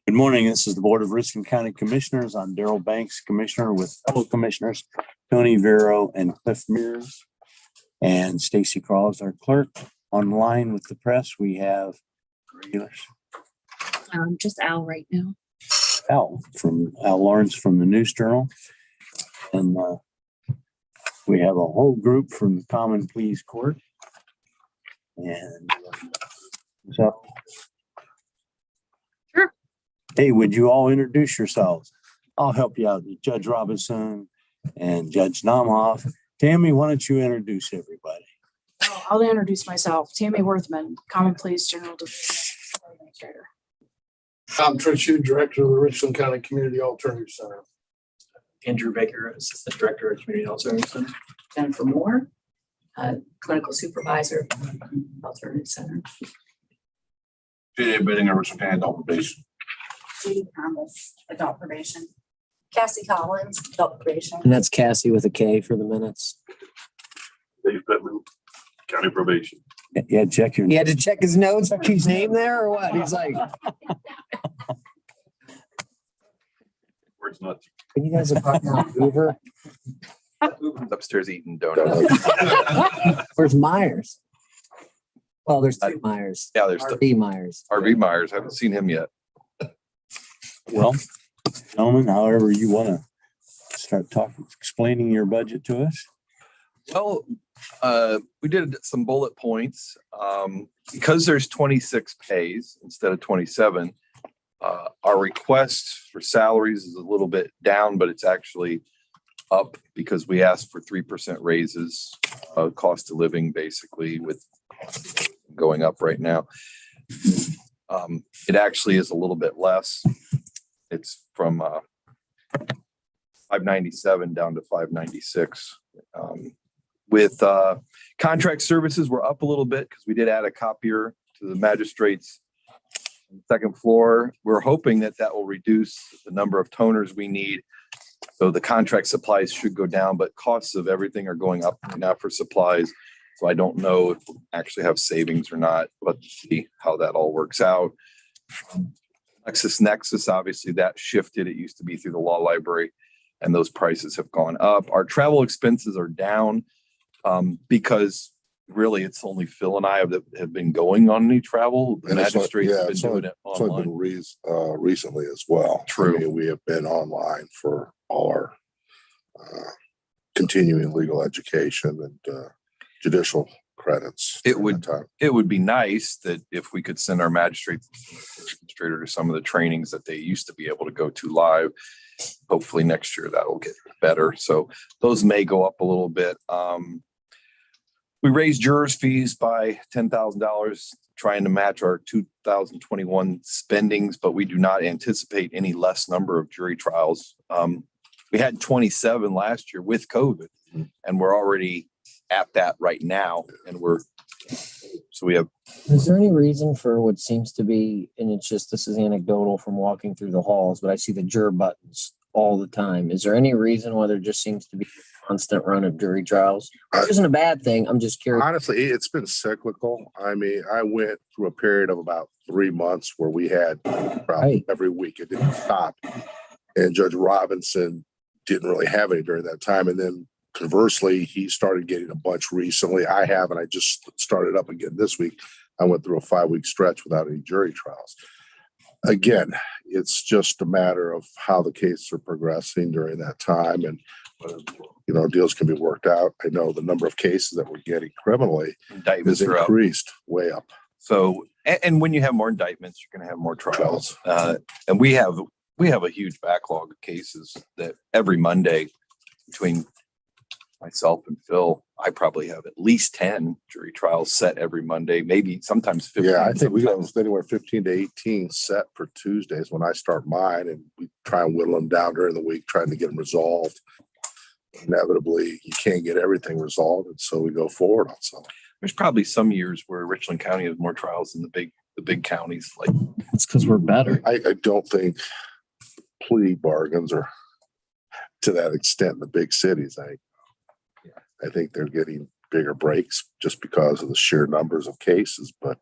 Good morning. This is the Board of Richland County Commissioners. I'm Darrell Banks, Commissioner, with fellow Commissioners Tony Vero and Cliff Mears, and Stacy Crawls, our clerk. Online with the press, we have regulars. Just Al right now. Al Lawrence from the News Journal, and we have a whole group from the Common Pleas Court, and so. Sure. Hey, would you all introduce yourselves? I'll help you out. Judge Robinson and Judge Namhoff. Tammy, why don't you introduce everybody? I'll introduce myself. Tammy Worthman, Common Pleas General Division Administrator. I'm Tricia, Director of the Richland County Community Alternative Center. Andrew Baker, Assistant Director of Community Alternative Center. Jennifer Moore, Clinical Supervisor, Alternative Center. J.A. Bittinger, Richland County Adult Probation. Judy Thomas, Adult Probation. Cassie Collins, Adult Probation. And that's Cassie with a K for the minutes. Dave Pittman, County Probation. Yeah, check your. He had to check his notes, check his name there or what? He's like, Where's not? can you guys talk about Hoover? Upstairs eating donuts. Where's Myers? Well, there's two Myers. Yeah, there's RV Myers. RV Myers. Haven't seen him yet. Well, gentlemen, however you want to start explaining your budget to us. Well, we did some bullet points. Because there's 26 pays instead of 27, our request for salaries is a little bit down, but it's actually up because we asked for 3% raises, cost of living basically with going up right now. It actually is a little bit less. It's from 597 down to 596. With contract services, we're up a little bit because we did add a copier to the magistrate's second floor. We're hoping that that will reduce the number of toners we need. So the contract supplies should go down, but costs of everything are going up now for supplies. So I don't know if we'll actually have savings or not, but see how that all works out. LexisNexis, obviously that shifted. It used to be through the law library and those prices have gone up. Our travel expenses are down because really it's only Phil and I that have been going on any travel. The magistrates have been doing it online. It's been recently as well. True. I mean, we have been online for all our continuing legal education and judicial credits. It would be nice that if we could send our magistrates administrator to some of the trainings that they used to be able to go to live. Hopefully next year that'll get better. So those may go up a little bit. We raised jurors' fees by $10,000, trying to match our 2021 spendings, but we do not anticipate any less number of jury trials. We had 27 last year with COVID, and we're already at that right now. And we have. Is there any reason for what seems to be, and it's just, this is anecdotal from walking through the halls, but I see the juror buttons all the time. Is there any reason why there just seems to be a constant run of jury trials? Which isn't a bad thing. I'm just curious. Honestly, it's been cyclical. I mean, I went through a period of about 3 months where we had trials every week. It didn't stop. And Judge Robinson didn't really have any during that time. And then conversely, he started getting a bunch recently. I haven't. I just started up again this week. I went through a 5-week stretch without any jury trials. Again, it's just a matter of how the cases are progressing during that time, and deals can be worked out. I know the number of cases that we're getting criminally Indictments is increased way up. So, and when you have more indictments, you're going to have more trials. And we have a huge backlog of cases that every Monday between myself and Phil, I probably have at least 10 jury trials set every Monday, maybe sometimes 15. Yeah, I think we got anywhere 15 to 18 set for Tuesdays when I start mine, and we try and whittle them down during the week, trying to get them resolved. Inevitably, you can't get everything resolved, and so we go forward on some. There's probably some years where Richland County has more trials than the big counties. Like It's because we're better. I don't think plea bargains are to that extent in the big cities. I think they're getting bigger breaks just because of the sheer numbers of cases, but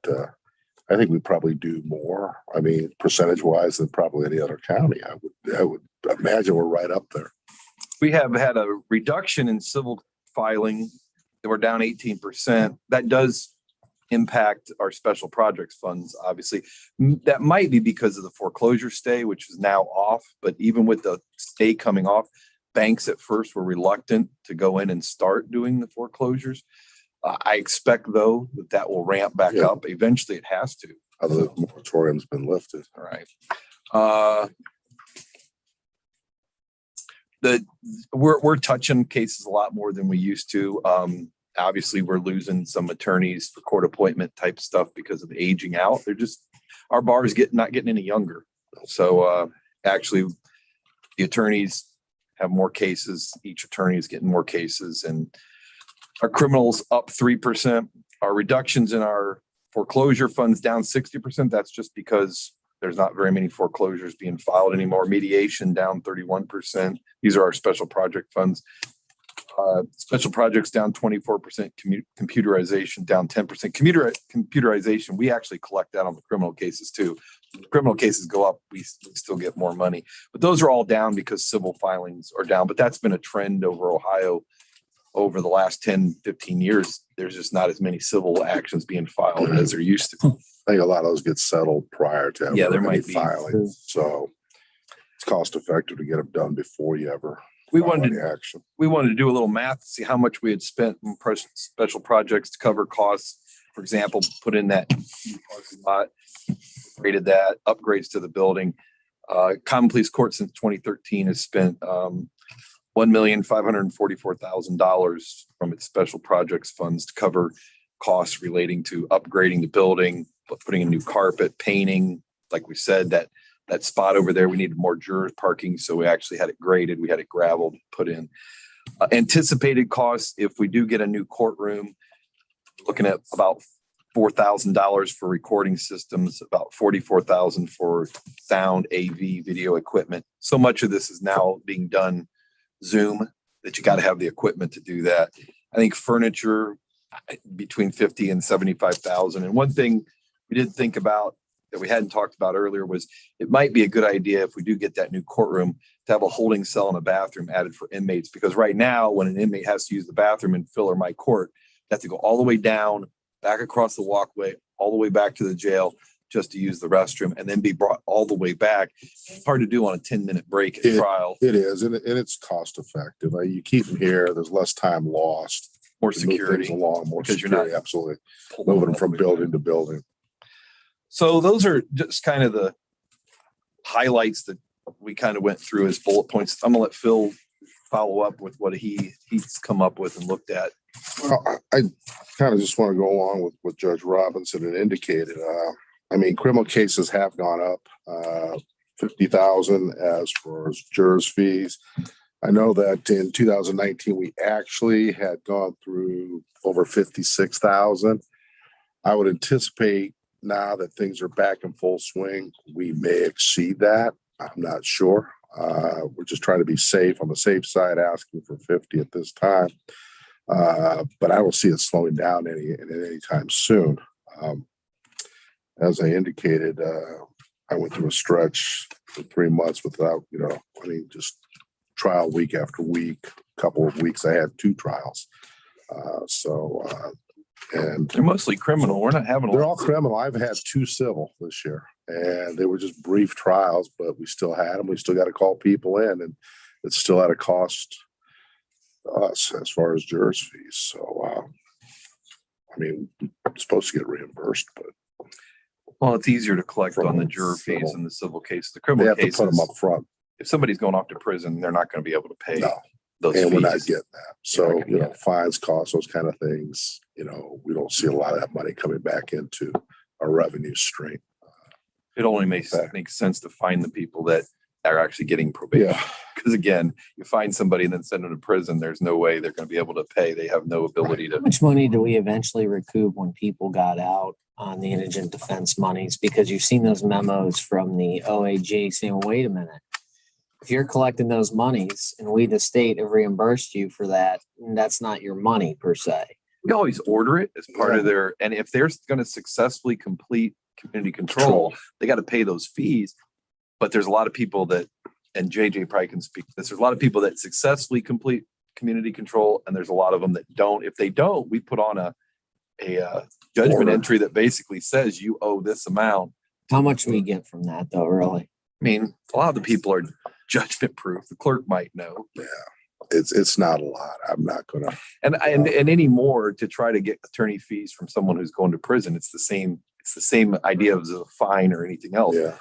I think we probably do more. I mean, percentage wise than probably any other county. I would imagine we're right up there. We have had a reduction in civil filing. We're down 18%. That does impact our special projects funds, obviously. That might be because of the foreclosure stay, which is now off. But even with the stay coming off, banks at first were reluctant to go in and start doing the foreclosures. I expect, though, that will ramp back Yeah. up. Eventually, it has to. Other moratorium's been lifted. All right. We're touching cases a lot more than we used to. Obviously, we're losing some attorneys for court appointment type stuff because of aging out. They're just, our bar is not getting any younger. So actually, the attorneys have more cases. Each attorney is getting more cases, and our criminals up 3%. Our reductions in our foreclosure funds down 60%. That's just because there's not very many foreclosures being filed anymore. Mediation down 31%. These are our special project funds. Special projects down 24%. Computerization down 10%. Computerization, we actually collect that on the criminal cases too. When the criminal cases go up, we still get more money. But those are all down because civil filings are down. But that's been a trend over Ohio over the last 10, 15 years. There's just not as many civil actions being filed as there used to. I think a lot of those get settled prior to Yeah, there any might be. filing. So it's cost effective to get them done before you ever We file wanted any to action. do a little math to see how much we had spent in special projects to cover costs. For example, put in that parking lot, rated that, upgrades to the building. Common Police Court since 2013 has spent $1,544,000 from its special projects funds to cover costs relating to upgrading the building, putting in new carpet, painting. Like we said, that spot over there, we needed more jurors parking, so we actually had it graded. We had it gravelled, put in. Anticipated costs, if we do get a new courtroom, looking at about $4,000 for recording systems, about $44,000 for sound, AV, video equipment. So much of this is now being done Zoom that you got to have the equipment to do that. I think furniture between 50 and 75,000. And one thing we did think about that we hadn't talked about earlier was it might be a good idea if we do get that new courtroom to have a holding cell and a bathroom added for inmates, because right now when an inmate has to use the bathroom in Phil or my court, they have to go all the way down, back across the walkway, all the way back to the jail just to use the restroom and then be brought all the way back. It's hard to do on a 10-minute break at trial. It is, and it's cost effective. You keep them here, there's less time lost. More to move security. things along, more because you're security, not absolutely. pulling Moving them all from the way building back. to building. So those are just kind of the highlights that we kind of went through as bullet points. I'm gonna let Phil follow up with what he's come up with and looked at. Well, I kind of just want to go along with what Judge Robinson had indicated. I mean, criminal cases have gone up 50,000 as far as jurors' fees. I know that in 2019, we actually had gone through over 56,000. I would anticipate now that things are back in full swing, we may exceed that. I'm not sure. We're just trying to be safe on the safe side, asking for 50 at this time. But I don't see it slowing down any time soon. As I indicated, I went through a stretch for 3 months without, just trial week after week. A couple of weeks, I had 2 trials. And They're mostly criminal. We're not having a they're lot. all criminal. I've had 2 civil this year, and they were just brief trials, but we still had them. We still got to call people in, and it's still at a cost to us as far as jurors' fees. So, I'm supposed to get reimbursed, but Well, it's easier to collect on the From juror fees civil. in the civil case. The they criminal have to put them cases, up front. if somebody's going off to prison, they're not going to be able to pay No, those and we're not fees. getting that. You're not So, gonna get it. fines, costs, those kind of things, we don't see a lot of that money coming back into our revenue stream. It only makes sense to find the people that are actually getting probation. Yeah. Because again, you find somebody and then send them to prison, there's no way they're going to be able to pay. They have no ability How to. much money do we eventually recoup when people got out on the indigent defense monies? Because you've seen those memos from the OAG saying, wait a minute, if you're collecting those monies and we, the state, have reimbursed you for that, that's not your money per se. We always order it as part of their, and if they're going to successfully complete community control, they got to pay those fees. But there's a lot of people that, and JJ probably can speak to this, there's a lot of people that successfully complete community control, and there's a lot of them that don't. If they don't, we put on a judgment Order. entry that basically says you owe this amount. How much we get from that though, really? I mean, a lot of the people are judgment proof. The clerk might know. It's not a lot. I'm not gonna. And anymore, to try to get attorney fees from someone who's going to prison, it's the same idea as a fine or anything else. Yeah.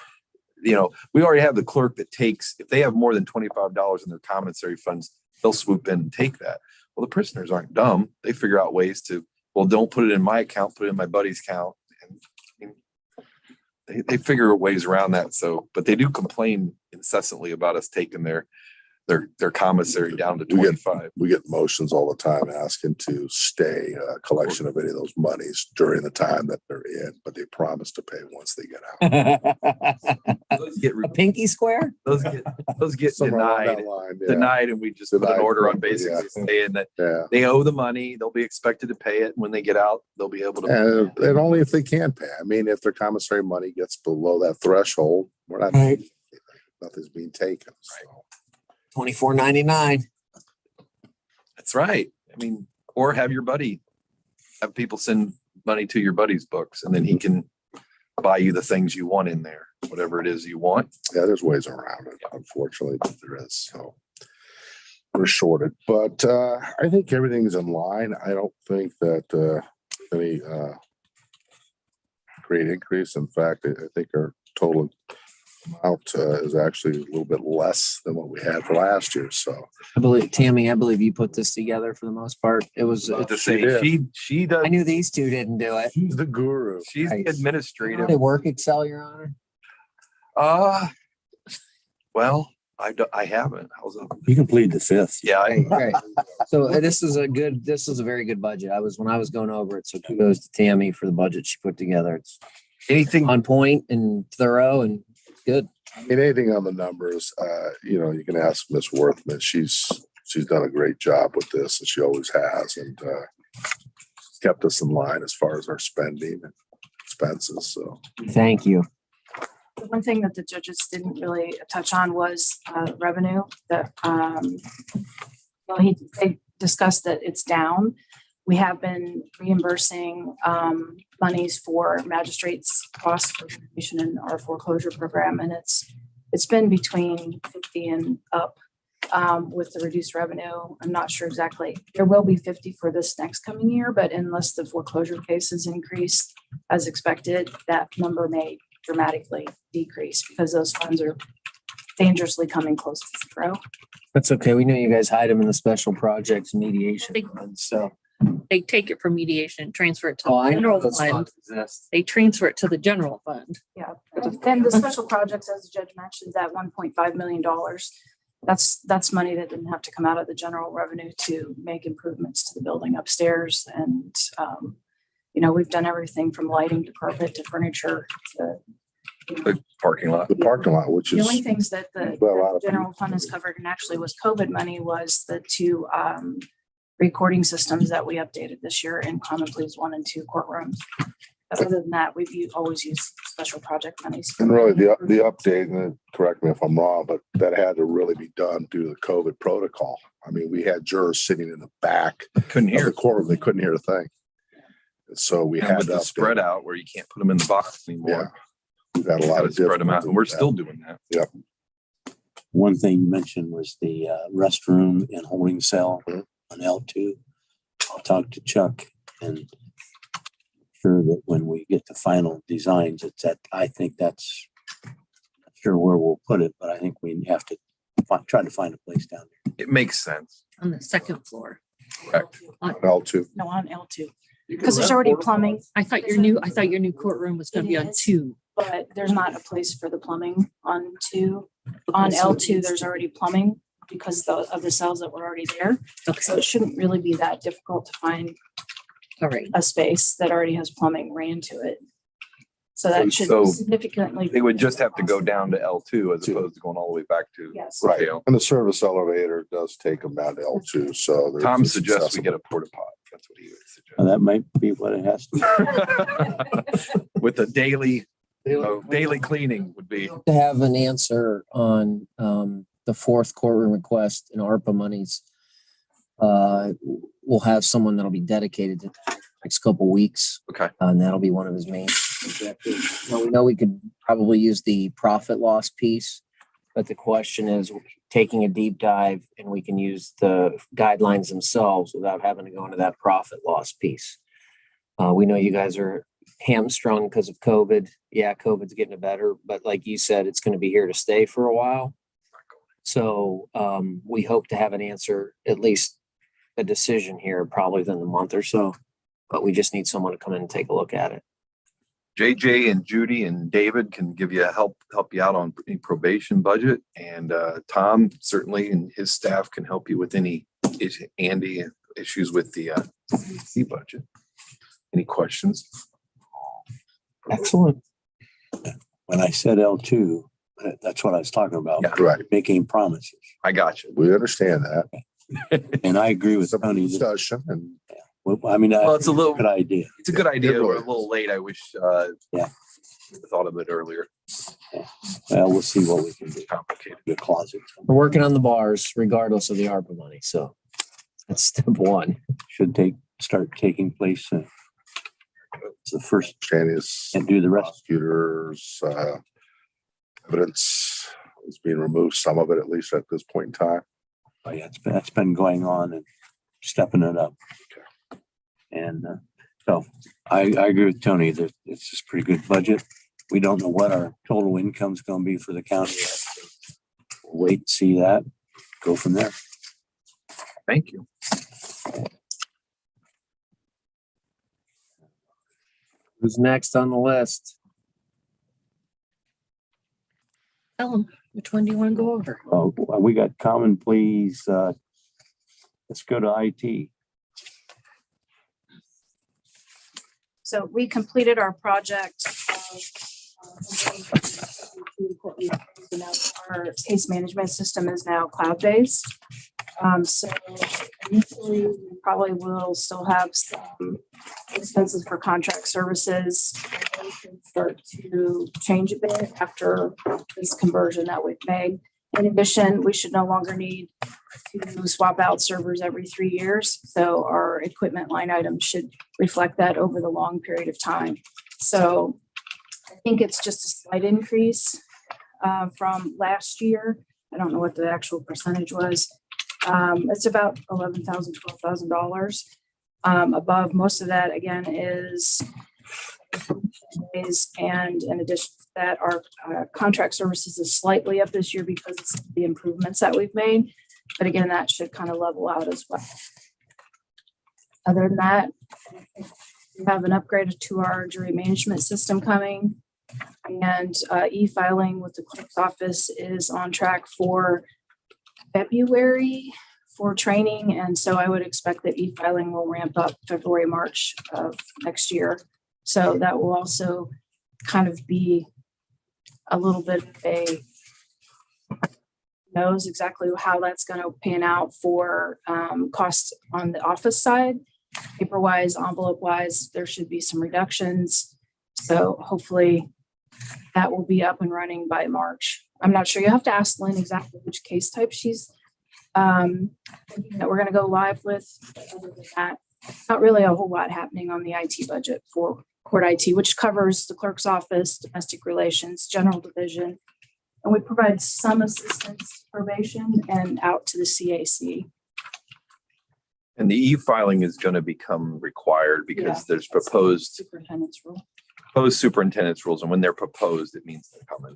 You know, we already have the clerk that takes, if they have more than $25 in their commissary funds, they'll swoop in and take that. Well, the prisoners aren't dumb. They figure out ways to, well, don't put it in my account, put it in my buddy's account. And they figure ways around that. So, but they do complain incessantly about us taking their commissary down to 25. We get motions all the time asking to stay collection of any of those monies during the time that they're in, but they promise to pay once they get out. Those get A pinky square? those get Somewhere along that denied. line, yeah. Denied, and we just put an Denied order on quickly, basically yeah. saying that Yeah. they owe the money, they'll be expected to pay it. When they get out, they'll be able to. And only if they can pay. I mean, if their commissary money gets below that threshold, we're not, Right. nothing's being taken. So. $24.99. That's right. I mean, or have your buddy, have people send money to your buddy's books, and then he can buy you the things you want in there, whatever it is you want. Yeah, there's ways around it, unfortunately, but there is. So we're shorted, but I think everything's in line. I don't think that any great increase. In fact, I think our total amount is actually a little bit less than what we had for last year. So I believe you put this together for the most part. It was, To She say did. she does, I knew these two didn't do it. she's the guru. she's the Nice. administrative. They work Excel, Your Honor? Well, I haven't. You can plead the fifth. Yeah, Okay. So this is a very good budget. When I was going over it, so kudos to Tammy for the budget she put together. It's anything. on point and thorough and good. I mean, anything on the numbers, you can ask Miss Worthman. She's done a great job with this, and she always has, and kept us in line as far as our spending and expenses. So Thank you. The one thing that the judges didn't really touch on was revenue that, they discussed that it's down. We have been reimbursing monies for magistrates' costs for completion in our foreclosure program, and it's been between 50 and up with the reduced revenue. I'm not sure exactly. There will be 50 for this next coming year, but unless the foreclosure cases increase as expected, that number may dramatically decrease because those funds are dangerously coming close to zero. That's okay. We know you guys hide them in the special projects mediation funds, so. They take it from mediation, transfer it to Oh, the I know general those fund. funds exist. They transfer it to the general fund. Yeah, and the special projects, as the judge mentioned, that $1.5 million, that's money that didn't have to come out of the general revenue to make improvements to the building upstairs. And, we've done everything from lighting to carpet to furniture to. The parking lot. the parking lot, which The is only things that the well, a lot of general fund has covered and actually was COVID money was the two recording systems that we updated this year in Common Pleas 1 and 2 courtrooms. But other than that, we've always used special project monies. and really the update. And correct me if I'm wrong, but that had to really be done due to the COVID protocol. I mean, we had jurors sitting in the back Couldn't of the hear. courtroom; they couldn't hear a thing. And so we And had with to the update. spread out where you can't put them in the box Yeah, anymore. we've had a lot Gotta of spread them out, difficulty and we're with that. still doing that. One thing you mentioned was the restroom and holding cell Mhm. on L2. I'll talk to Chuck and sure that when we get the final designs, I think that's not sure where we'll put it, but I think we have to try to find a place down there. It makes sense. On the second floor. Correct. L2. No, on L2, because there's already plumbing, I thought your new courtroom was gonna be on It is. 2. but there's not a place for the plumbing on 2. On L2, there's already plumbing because of the cells that were already there. So Okay, it shouldn't really be that difficult to find all right. a space that already has plumbing ran to it. So that should So significantly. They would just have to go down to L2 as opposed to going all the way back to. Yes. Right. jail. And the service elevator does take them down to L2. So there's Tom it's suggests we accessible. get a porta pot. That's what he would Now, that might be what it has to be. suggest. with a daily cleaning would be. To have an answer on the fourth courtroom request in ARPA monies. We'll have someone that'll be dedicated to the next couple weeks. Okay. And that'll be one of his main objectives. Now, we know we could probably use the profit loss piece, but the question is taking a deep dive and we can use the guidelines themselves without having to go into that profit loss piece. We know you guys are hamstrung because of COVID. Yeah, COVID's getting better, but like you said, it's going to be here to stay for a while. So we hope to have an answer, at least a decision here, probably within a month or so. But we just need someone to come in and take a look at it. JJ and Judy and David can give you help you out on any probation budget, and Tom certainly and his staff can help you with any Andy issues with the C budget. Any questions? Excellent. When I said L2, that's what I was talking about. Yeah. Right. Making promises. I got you. We understand that. And I agree with Some Tony. discussion and Well, I mean, Well, it's a little- good idea. It's a good idea. It We're a really little late. I wish Yeah. thought of it earlier. Well, we'll see what we can do. Complicated. The closet We're working on the bars regardless of the ARPA money. So that's step one. should start taking place. It's the first understanding is and do the rest. prosecutors, evidence is being removed, some of it at least at this point in time. Oh, yeah, that's been going on and stepping it up. And so I agree with Tony that it's just pretty good budget. We don't know what our total income is going to be for the county yet. We'll wait and see that. Go from there. Thank you. Who's next on the list? Tell them, which one do you want to go over? Oh, we got common pleas. Let's go to IT. So we completed our project. Our case management system is now cloud-based. So initially, we probably will still have some expenses for contract services. We can start to change a bit after this conversion that we've made. In addition, we should no longer need to swap out servers every 3 years. So our equipment line item should reflect that over the long period of time. So I think it's just a slight increase from last year. I don't know what the actual percentage was. It's about $11,000, $12,000. Above most of that, again, is and in addition to that, our contract services is slightly up this year because of the improvements that we've made. But again, that should kind of level out as well. Other than that, we have an upgrade to our jury management system coming, and e-filing with the clerk's office is on track for February for training. And so I would expect that e-filing will ramp up February, March of next year. So that will also kind of be a little bit of a knows exactly how that's going to pan out for costs on the office side. Paper wise, envelope wise, there should be some reductions. So hopefully that will be up and running by March. I'm not sure. You have to ask Lynn exactly which case type she's thinking that we're going to go live with. Other than that, not really a whole lot happening on the IT budget for court IT, which covers the clerk's office, domestic relations, general division, and we provide some assistance, probation, and out to the CAC. And the e-filing is going to become required because Yeah, there's that's proposed Superintendent's rule. superintendent's rules. And when they're proposed, it means they're coming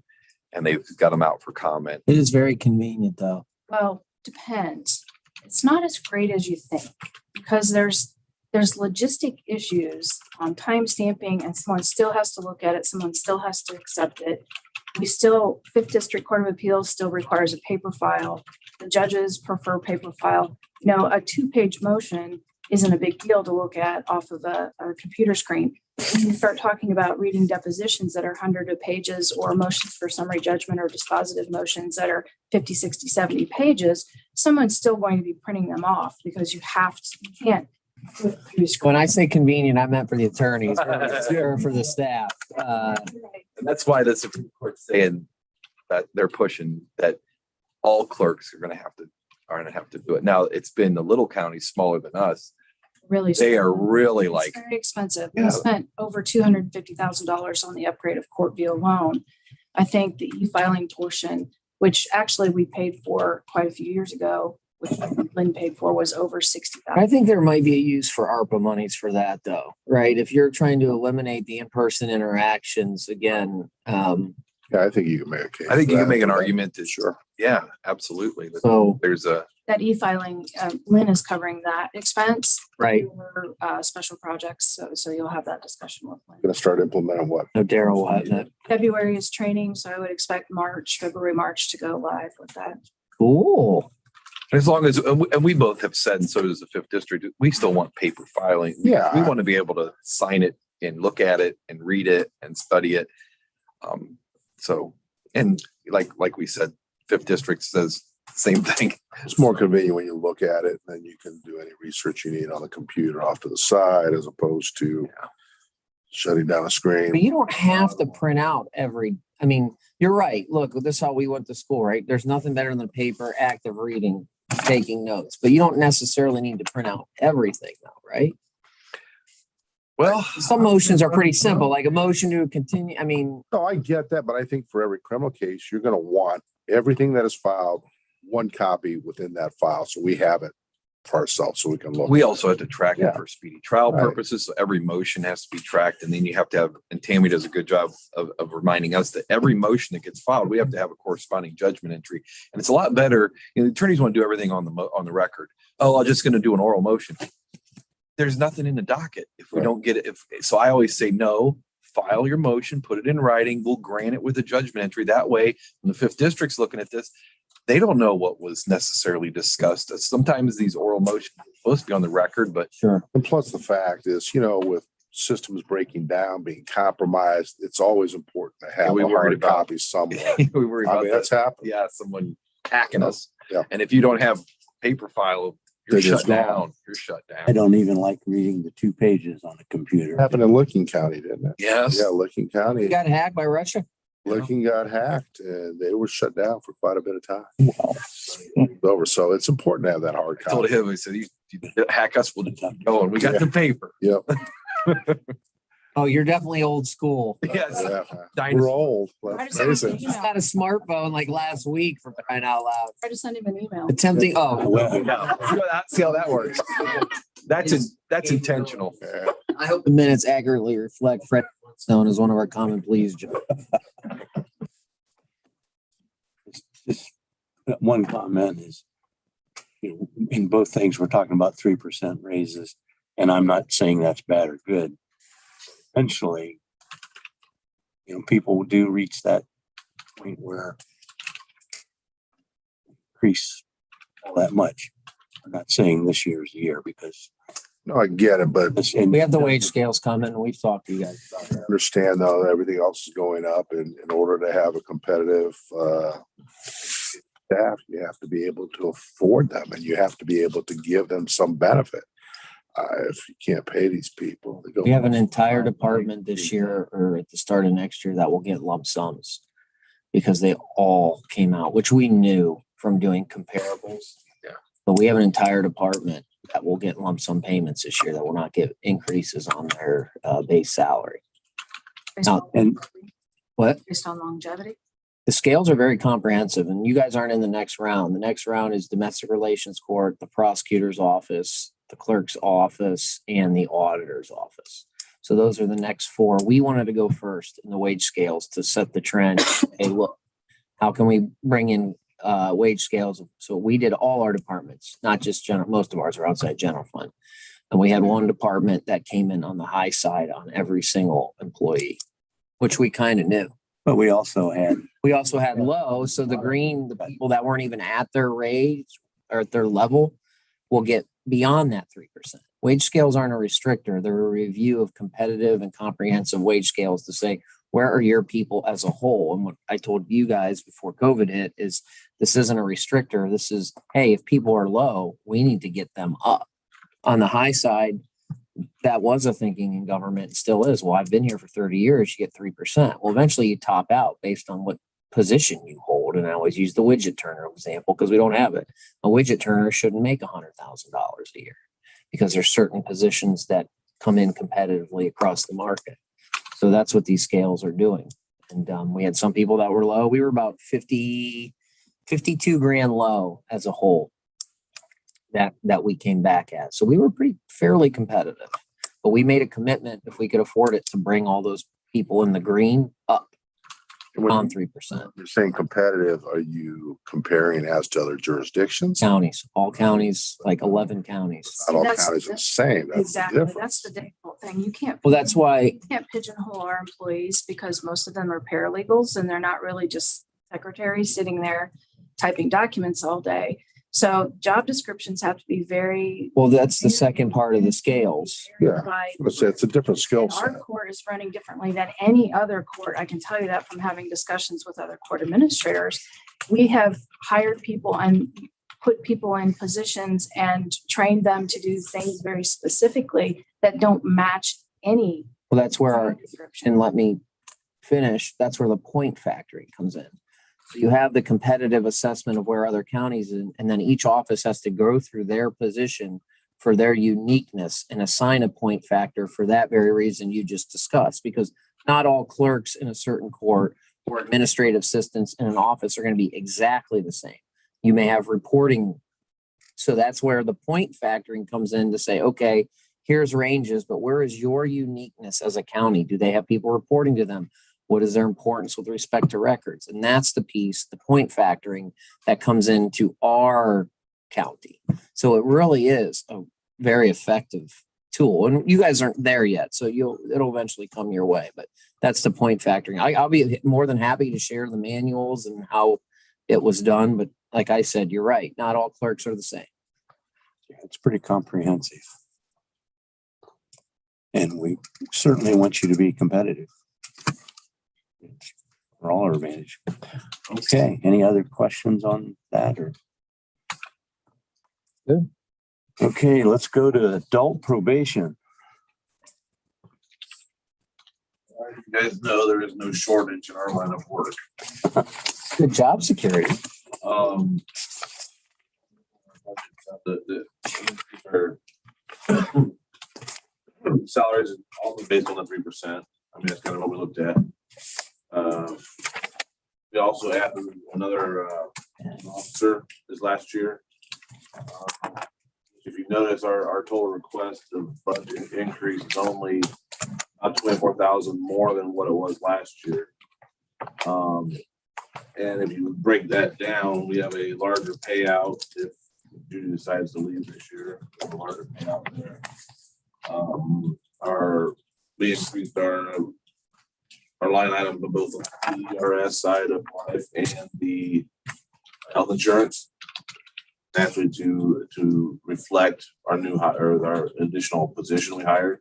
and they've got them out for comment. It is very convenient though. Well, depends. It's not as great as you think because there's logistic issues on time stamping and someone still has to look at it. Someone still has to accept it. Fifth District Court of Appeals still requires a paper file. The judges prefer paper file. You know, a 2-page motion isn't a big deal to look at off of a computer screen. When you start talking about reading depositions that are hundreds of pages or motions for summary judgment or dispositive motions that are 50, 60, 70 pages, someone's still going to be printing them off because you can't When I say convenient, I meant for the attorneys, or for the staff. And that's why the Supreme Court's saying that they're pushing that all clerks are gonna have to do it. Now, it's been the little counties smaller than us. Really. They are really It's like, very expensive. Yeah. We spent over $250,000 on the upgrade of court view alone. I think the e-filing portion, which actually we paid for quite a few years ago, which Lynn paid for, was over I $60,000. think there might be a use for ARPA monies for that though, right? If you're trying to eliminate the in-person interactions again, Yeah, I think you can make a case. I think for you can that. make an argument that, Sure. yeah, absolutely. so, There's a, That e-filing, Lynn is covering that expense. right. For, special projects. So you'll have that discussion with Lynn. Gonna start implementing what? No, Daryl will have that. February is training, so I would expect February, March to go live with that. Cool. as long as, and we both have said, and so does the fifth district, we still want paper filing. Yeah. We want to be able to sign it and look at it and read it and study it. So, and like we said, fifth district says the same thing. It's more convenient when you look at it, then you can do any research you need on the computer off to the side as opposed to shutting down a But screen. you don't have to print out I mean, you're right. Look, this is how we went to school, right? There's nothing better than paper, active reading, taking notes, but you don't necessarily need to print out everything though, right? Well, Some motions are pretty simple, like a motion to continue. I mean, No, I get that, but I think for every criminal case, you're gonna want everything that is filed, one copy within that file, so we have it for ourselves, so we can look. we also have to track it Yeah. for speedy trial Right. purposes. So every motion has to be tracked. And then you have to have, and Tammy does a good job of reminding us that every motion that gets filed, we have to have a corresponding judgment entry. And it's a lot better. You know, the attorneys want to do everything on the record. Oh, I'm just going to do an oral motion. There's nothing in the docket if we Right. don't get it. So I always say, no, file your motion, put it in writing. We'll grant it with a judgment entry. That way, when the fifth district's looking at this, they don't know what was necessarily discussed. Sometimes these oral motions are supposed to be on the record, but sure. And plus the fact is, with systems breaking down, being compromised, it's always important to have we a worried hard about- copy somewhere. we worry I about mean, that. that's happened. Yeah, someone hacking us. Yeah. And if you don't have paper file, you're They're just shut gone. down. You're shut I down. don't even like reading the 2 pages on a computer. Happened in Licking County, didn't it? Yes. Yeah, Licking County. You got hacked by Russia? Licking got hacked and they were shut down for quite a bit of time. Wow. It's over. So it's important to have that hard I told copy. him, I said, you hack us, we'll just keep going. We got the paper. Yep. Oh, you're definitely old school. Yes. Yeah. Dinosaur. We're old. I Let's just face sent it. an Just got a smartphone like last week for crying out loud. I just sent him an email. Attempting, oh, Well, See how that works. That's intentional. Yeah. I hope the minutes accurately reflect Fred Flintstone as one of our common pleas. Joe. just one comment is, in both things, we're talking about 3% raises, and I'm not saying that's bad or good. Eventually, people do reach that point where increase all that much. I'm not saying this year's the year because No, I get it, but We have the wage scales coming and we've talked to you guys about that. understand though, that everything else is going up and in order to have a competitive staff, you have to be able to afford them and you have to be able to give them some benefit. If you can't pay these people. they go- We have an entire department this year or at the start of next year that will get lump sums because they all came out, which we knew from doing comparables. Yeah. But we have an entire department that will get lump sum payments this year that will not get increases on their base salary. Based on- and What? Based on longevity. The scales are very comprehensive and you guys aren't in the next round. The next round is domestic relations court, the prosecutor's office, the clerk's office, and the auditor's office. So those are the next 4. We wanted to go first in the wage scales to set the trend. Hey, look, how can we bring in wage scales? So we did all our departments, not just general, most of ours are outside general fund. And we had one department that came in on the high side on every single employee, which we kind of knew. but we also had We also had low, so the green, the people that weren't even at their raise or at their level will get beyond that 3%. Wage scales aren't a restrictor. They're a review of competitive and comprehensive wage scales to say, where are your people as a whole? And what I told you guys before COVID hit is this isn't a restrictor. This is, hey, if people are low, we need to get them up. on the high side, that was a thinking in government, still is. Well, I've been here for 30 years, you get 3%. Well, eventually you top out based on what position you hold. And I always use the widget turner example because we don't have it. A widget turner shouldn't make $100,000 a year because there's certain positions that come in competitively across the market. So that's what these scales are doing. And we had some people that were low. We were about 52 grand low as a whole that we came back at. So we were fairly competitive, but we made a commitment if we could afford it to bring all those people in the green up on 3%. You're saying competitive, are you comparing as to other jurisdictions? Counties, all counties, like 11 counties. Not all That's- counties are the same. That's the Exactly. difference. That's the difficult thing. You can't. Well, that's why, You can't pigeonhole our employees because most of them are paralegals and they're not really just secretaries sitting there typing documents all day. So job descriptions have to be very. well, that's the second part of the scales. Yeah. Right. It's a different skill And our set. court is running differently than any other court. I can tell you that from having discussions with other court administrators. We have hired people and put people in positions and trained them to do things very specifically that don't match any Well, that's where our, job description. and let me finish, that's where the point factoring comes in. So you have the competitive assessment of where other counties, and then each office has to go through their position for their uniqueness and assign a point factor for that very reason you just discussed, because not all clerks in a certain court or administrative assistants in an office are going to be exactly the same. You may have reporting. So that's where the point factoring comes in to say, okay, here's ranges, but where is your uniqueness as a county? Do they have people reporting to them? What is their importance with respect to records? And that's the piece, the point factoring that comes into our county. So it really is a very effective tool. And you guys aren't there yet, so it'll eventually come your way. But that's the point factoring. I'll be more than happy to share the manuals and how it was done. But like I said, you're right. Not all clerks are the same. It's pretty comprehensive. And we certainly want you to be competitive. For all our advantage. Okay, any other questions on that or? Good. Okay, let's go to adult probation. You guys know there is no shortage in our line of work. Good job, security. Our salaries are all based on the 3%. I mean, that's kind of what we looked at. We also added another officer this last year. If you notice, our total request of budget increase is only about 24,000 more than what it was last year. And if you break that down, we have a larger payout if Judy decides to leave this year. We have a larger payout there. We increased our line item for both the ERS side of life and the health insurance, naturally to reflect our new hire or our additional position we hired.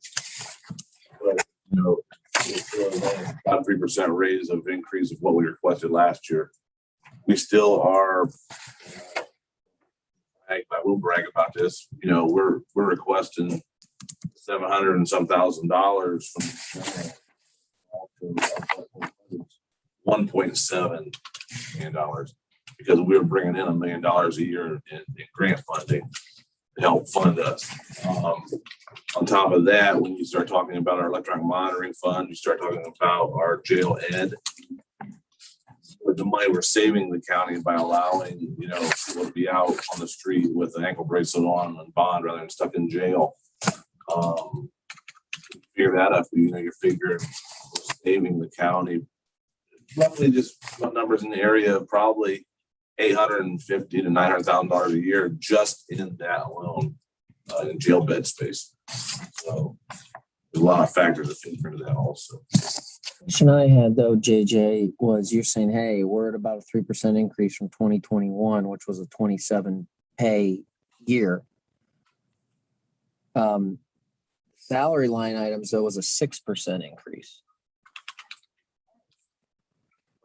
But it's about 3% raise of increase of what we requested last year. We still are. I will brag about this. We're requesting $700 and some thousand from $1.7 million because we're bringing in $1 million a year in grant funding to help fund us. On top of that, when you start talking about our electronic monitoring fund, you start talking about our jail ed. With the money we're saving the county by allowing people to be out on the street with an ankle bracelet on and bond rather than stuck in jail. Figure that up. You're figuring we're saving the county roughly just numbers in the area of probably $850,000 to $900,000 a year just in that alone in jail bed space. So there's a lot of factors that figure into that also. Question I had though, JJ, was you're saying, hey, we're at about a 3% increase from 2021, which was a 27 pay year. Salary line items though was a 6% increase.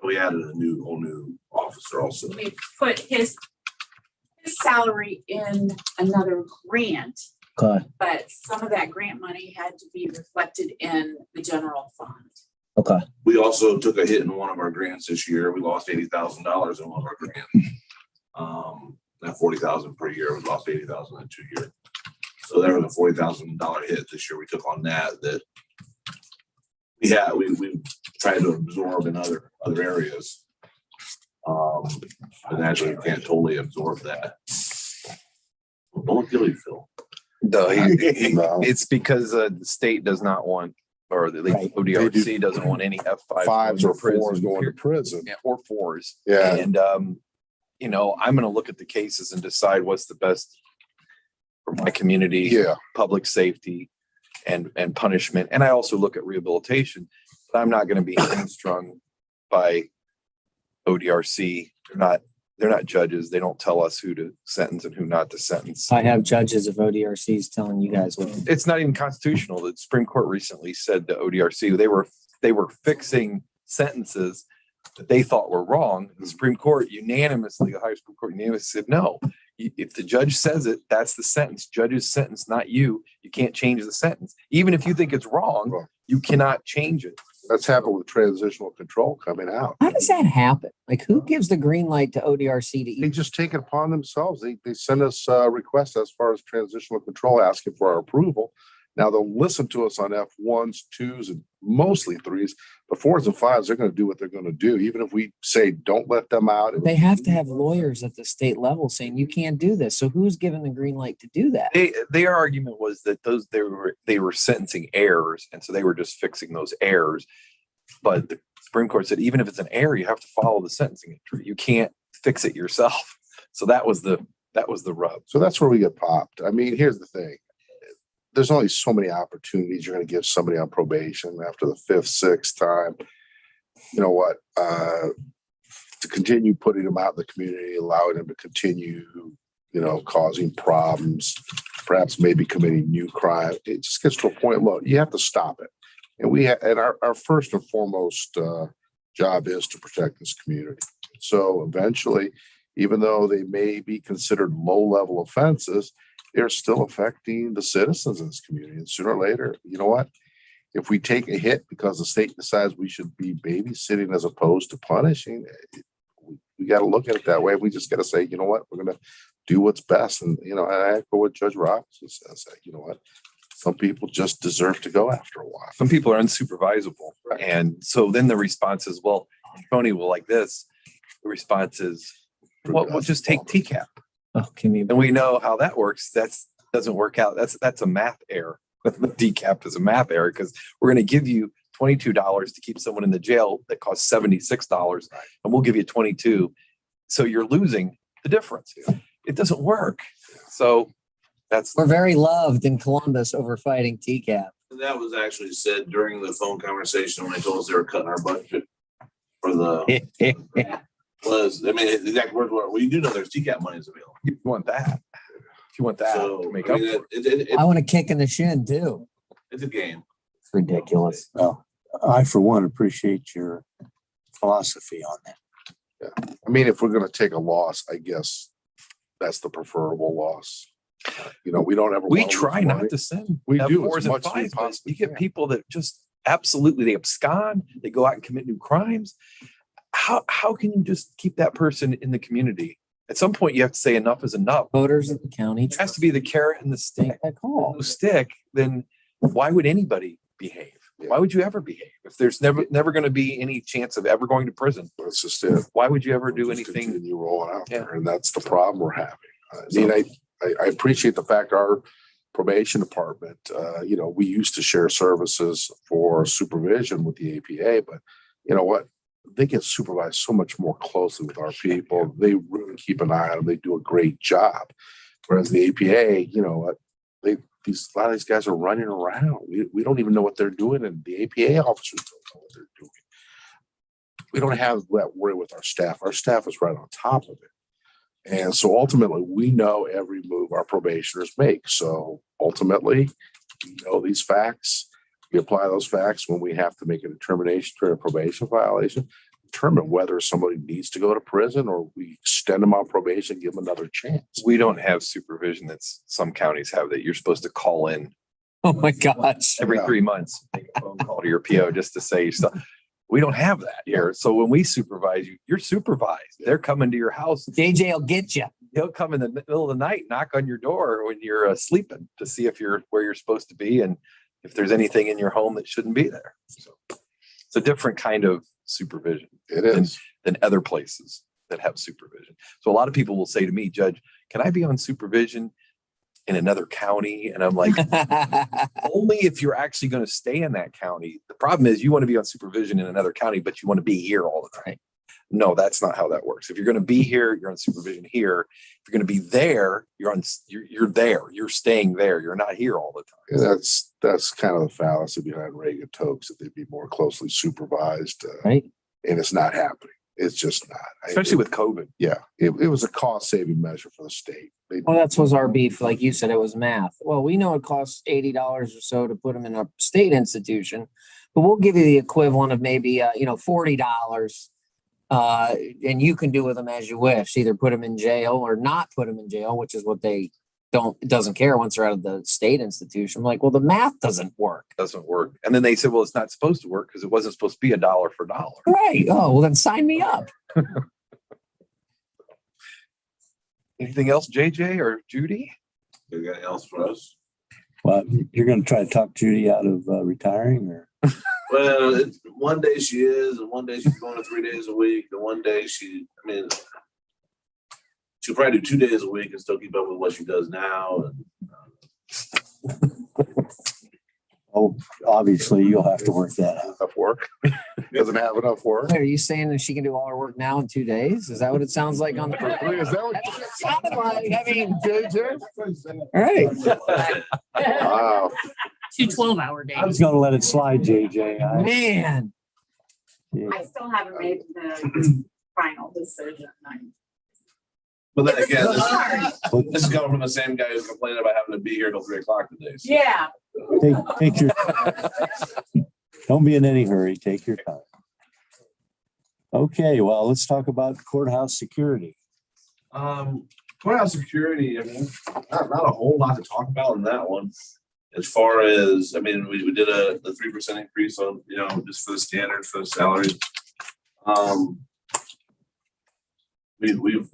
We added a whole new officer also. We put his salary in another grant Okay, but some of that grant money had to be reflected in the general fund. okay. We also took a hit in one of our grants this year. We lost $80,000 in one of our grants. That 40,000 per year, we lost 80,000 in 2 years. So there was a $40,000 hit this year we took on that we tried to absorb in other areas. But naturally you can't totally absorb that. Don't look guilty, Phil. No, No. it's because the state does not want, or the Right. ODRC doesn't want any F5s. Fives or fours going to prison. Yeah, or fours. Yeah. And, you know, I'm going to look at the cases and decide what's the best for my community, Yeah. public safety and punishment. And I also look at rehabilitation, but I'm not going to be hamstrung by ODRC. They're not judges. They don't tell us who to sentence and who not to sentence. I have judges of ODRCs telling you guys what. It's not even constitutional. The Supreme Court recently said to ODRC they were fixing sentences that they thought were wrong. The Supreme Court unanimously, the highest Supreme Court unanimously said, no, if the judge says it, that's the sentence. Judge's sentence, not you. You can't change the sentence. Even if you think it's wrong, you cannot change it. That's happened with transitional control coming out. How does that happen? Like, who gives the green light to ODRC to They eat? just take it upon themselves. They send us requests as far as transitional control, asking for our approval. Now they'll listen to us on F1s, 2s, and mostly 3s, but 4s and 5s, they're going to do what they're going to do. Even if we say, don't let them out. They have to have lawyers at the state level saying you can't do this. So who's given the green light to do that? Their argument was that they were sentencing errors, and so they were just fixing those errors. But the Supreme Court said even if it's an error, you have to follow the sentencing entry. You can't fix it yourself. So that was the rub. So that's where we get popped. I mean, here's the thing. There's only so many opportunities you're going to give somebody on probation after the 5th, 6th time. You know what? To continue putting them out in the community, allowing them to continue, causing problems, perhaps maybe committing new crime. It just gets to a point, look, you have to stop it. And our first and foremost job is to protect this community. So eventually, even though they may be considered low-level offenses, they're still affecting the citizens in this community. And sooner or later, you know what? If we take a hit because the state decides we should be babysitting as opposed to punishing, we got to look at it that way. We just got to say, you know what? We're going to do what's best. And, I echo what Judge Robinson says. You know what? Some people just deserve to go after a while. Some people are unsupervisable. Right. And so then the response is, well, Tony will like this. The response is, well, we'll just take TCAP. Oh, can you? And we know how that works. That doesn't work out. That's a math error. The DCAP is a math error because we're going to give you $22 to keep someone in the jail that costs $76, and we'll give you $22. So you're losing the difference. It doesn't work. So We're very loved in Columbus over fighting TCAP. That was actually said during the phone conversation when they told us they were cutting our budget for the the exact words were, well, you do know there's TCAP money is available. if you want that, So to make I up mean, for it. I want a kick in the shin too. It's a game. It's ridiculous. Well, I, for one, appreciate your philosophy on that. I mean, if we're going to take a loss, I guess that's the preferable loss. We don't ever. We wanna try lose not money. to send We do F4s as and much as we 5s, but possibly you get can. people that just absolutely they abscond, they go out and commit new crimes. How can you just keep that person in the community? At some point, you have to say enough is enough. Voters at the county It has to be the carrot and the stick. make that call. No stick, then why would anybody behave? Why would you ever behave? If there's never going to be any chance of ever going to prison, That's just it. why would you ever do Just anything? continue rolling out Yeah. there, and that's the problem we're having. I mean, I appreciate the fact our probation department, we used to share services for supervision with the APA, but you know what? They get supervised so much more closely with our people. They really keep an eye on them. They do a great job. Whereas the APA, a lot of these guys are running around. We don't even know what they're doing, and the APA officers don't know what they're doing. We don't have that worry with our staff. Our staff is right on top of it. And so ultimately, we know every move our probationers make. So ultimately, we know these facts. We apply those facts when we have to make a determination for a probation violation. determine whether somebody needs to go to prison or we extend them on probation, give them another chance. We don't have supervision that some counties have that you're supposed to call in Oh, my gosh. every Yeah. 3 months, make a phone call to your PO just to say stuff. We don't have that here. So when we supervise you, you're supervised. They're coming to your house. JJ will get you. He'll come in the middle of the night, knock on your door when you're sleeping to see if you're where you're supposed to be and if there's anything in your home that shouldn't be there. So it's a different kind of supervision It is. than other places that have supervision. So a lot of people will say to me, Judge, can I be on supervision in another county? And I'm like, only if you're actually going to stay in that county. The problem is you want to be on supervision in another county, but you want to be here all the time. No, that's not how that works. If you're going to be here, you're on supervision here. If you're going to be there, you're there. You're staying there. You're not here all the time. And that's kind of the fallacy behind Reagan Tokes, that they'd be more closely supervised. Right. And it's not happening. It's just not. Especially with COVID. Yeah, it was a cost saving measure for the state. Well, that's was our beef. Like you said, it was math. Well, we know it costs $80 or so to put them in a state institution, but we'll give you the equivalent of maybe, $40. And you can do with them as you wish, either put them in jail or not put them in jail, which is what they doesn't care once they're out of the state institution. I'm like, well, the math doesn't work. Doesn't work. And then they said, well, it's not supposed to work because it wasn't supposed to be $1 for $1. Right. Oh, well, then sign me up. Anything else, JJ or Judy? Anything else for us? Well, you're going to try to talk Judy out of retiring, or? Well, one day she is, and one day she's going to 3 days a week, and one day she'll probably do 2 days a week and still keep up with what she does now. And, Oh, obviously you'll have to work that out. Enough work. Doesn't have enough work. Wait, are you saying that she can do all her work now in 2 days? Is that what it sounds like on the? Is that what That's what it sounded like. I mean, JJ? all right. Wow. 2 12-hour days. I was going to let it slide, JJ. Man. I still haven't made the final decision. but then again, this is coming from the same guy who's complaining about having to be here till 3 o'clock today. So. Yeah. Take your, don't be in any hurry. Take your time. Okay, well, let's talk about courthouse security. Courthouse security, not a whole lot to talk about in that one. As far as, we did the 3% increase on, just for the standard for the salaries. We've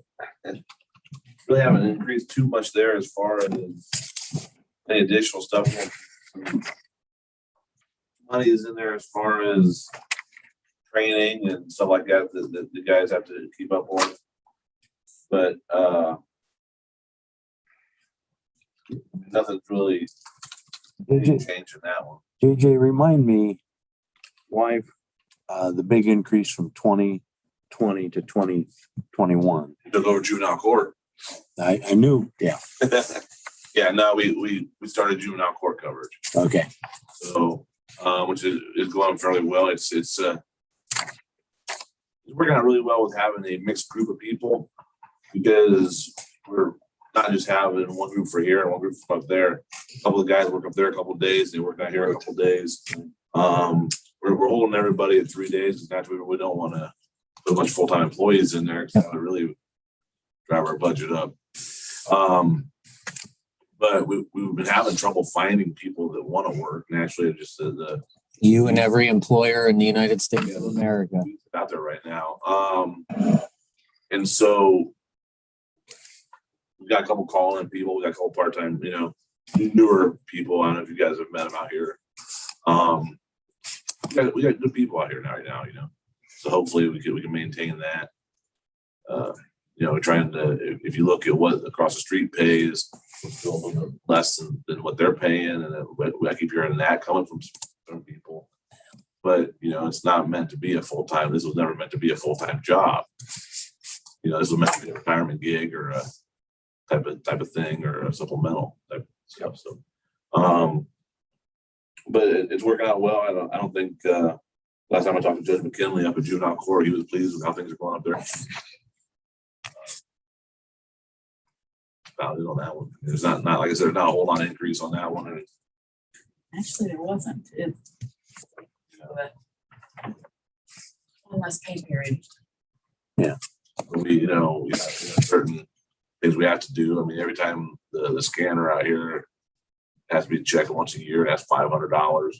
really haven't increased too much there as far as any additional stuff. Money is in there as far as training and stuff like that the guys have to keep up on. But nothing's really changed in that one. JJ, remind me why the big increase from 2020 to 2021. Took over juvenile court. I knew, yeah. Yeah, no, we started juvenile court coverage. Okay. So, which is going fairly well. It's working out really well with having a mixed group of people, because we're not just having one group for here and one group from up there. A couple of guys work up there a couple of days, they work out here a couple of days. We're holding everybody at 3 days, because naturally we don't want to put a bunch of full-time employees in there, because that would really drive our budget up. But we've been having trouble finding people that want to work. Naturally, just the You and every employer in the United States of America. out there right now. And so we got a couple call-in people. We got a couple part-time, newer people. I don't know if you guys have met them out here. We got good people out here right now. So hopefully we can maintain that. Trying to, if you look at what across the street pays, it's a little bit less than what they're paying, and I keep hearing that coming from some people. But it's not meant to be a full-time. This was never meant to be a full-time job. This was meant to be a retirement gig or a type of thing, or a supplemental type of stuff. So, but it's working out well. I don't think last time I talked to Judge McKinley up at juvenile court, he was pleased with how things are going up there. Valid on that one. There's not like I said, not a whole lot of increase on that one. Actually, there wasn't. less pay period. We, you know, we have certain things we have to do. I mean, every time the scanner out here has to be checked once a year, that's $500.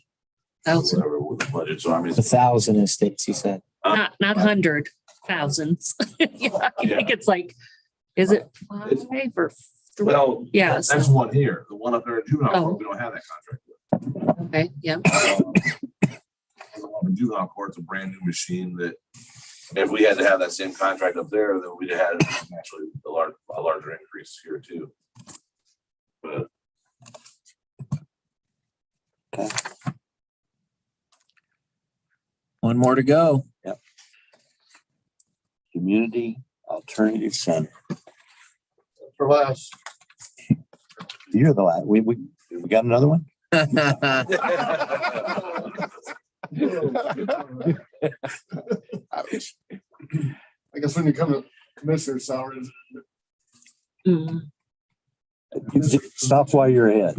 Thousand, Whatever with the budget. So I mean, 1,000, as Stacy said. not hundred, thousands. Yeah, I think it's like, is it five or three? well, Yeah, that's so- one here. The one up there in juvenile Oh. court, we don't have that contract with. Okay, yeah. The one in juvenile court's a brand new machine that if we had to have that same contract up there, then we'd have had actually a larger increase here too. But One more to go. Community Alternative Center. For last. You're the last. We got another one? I guess when you come to commissioner salaries, Mm. Stop while you're ahead.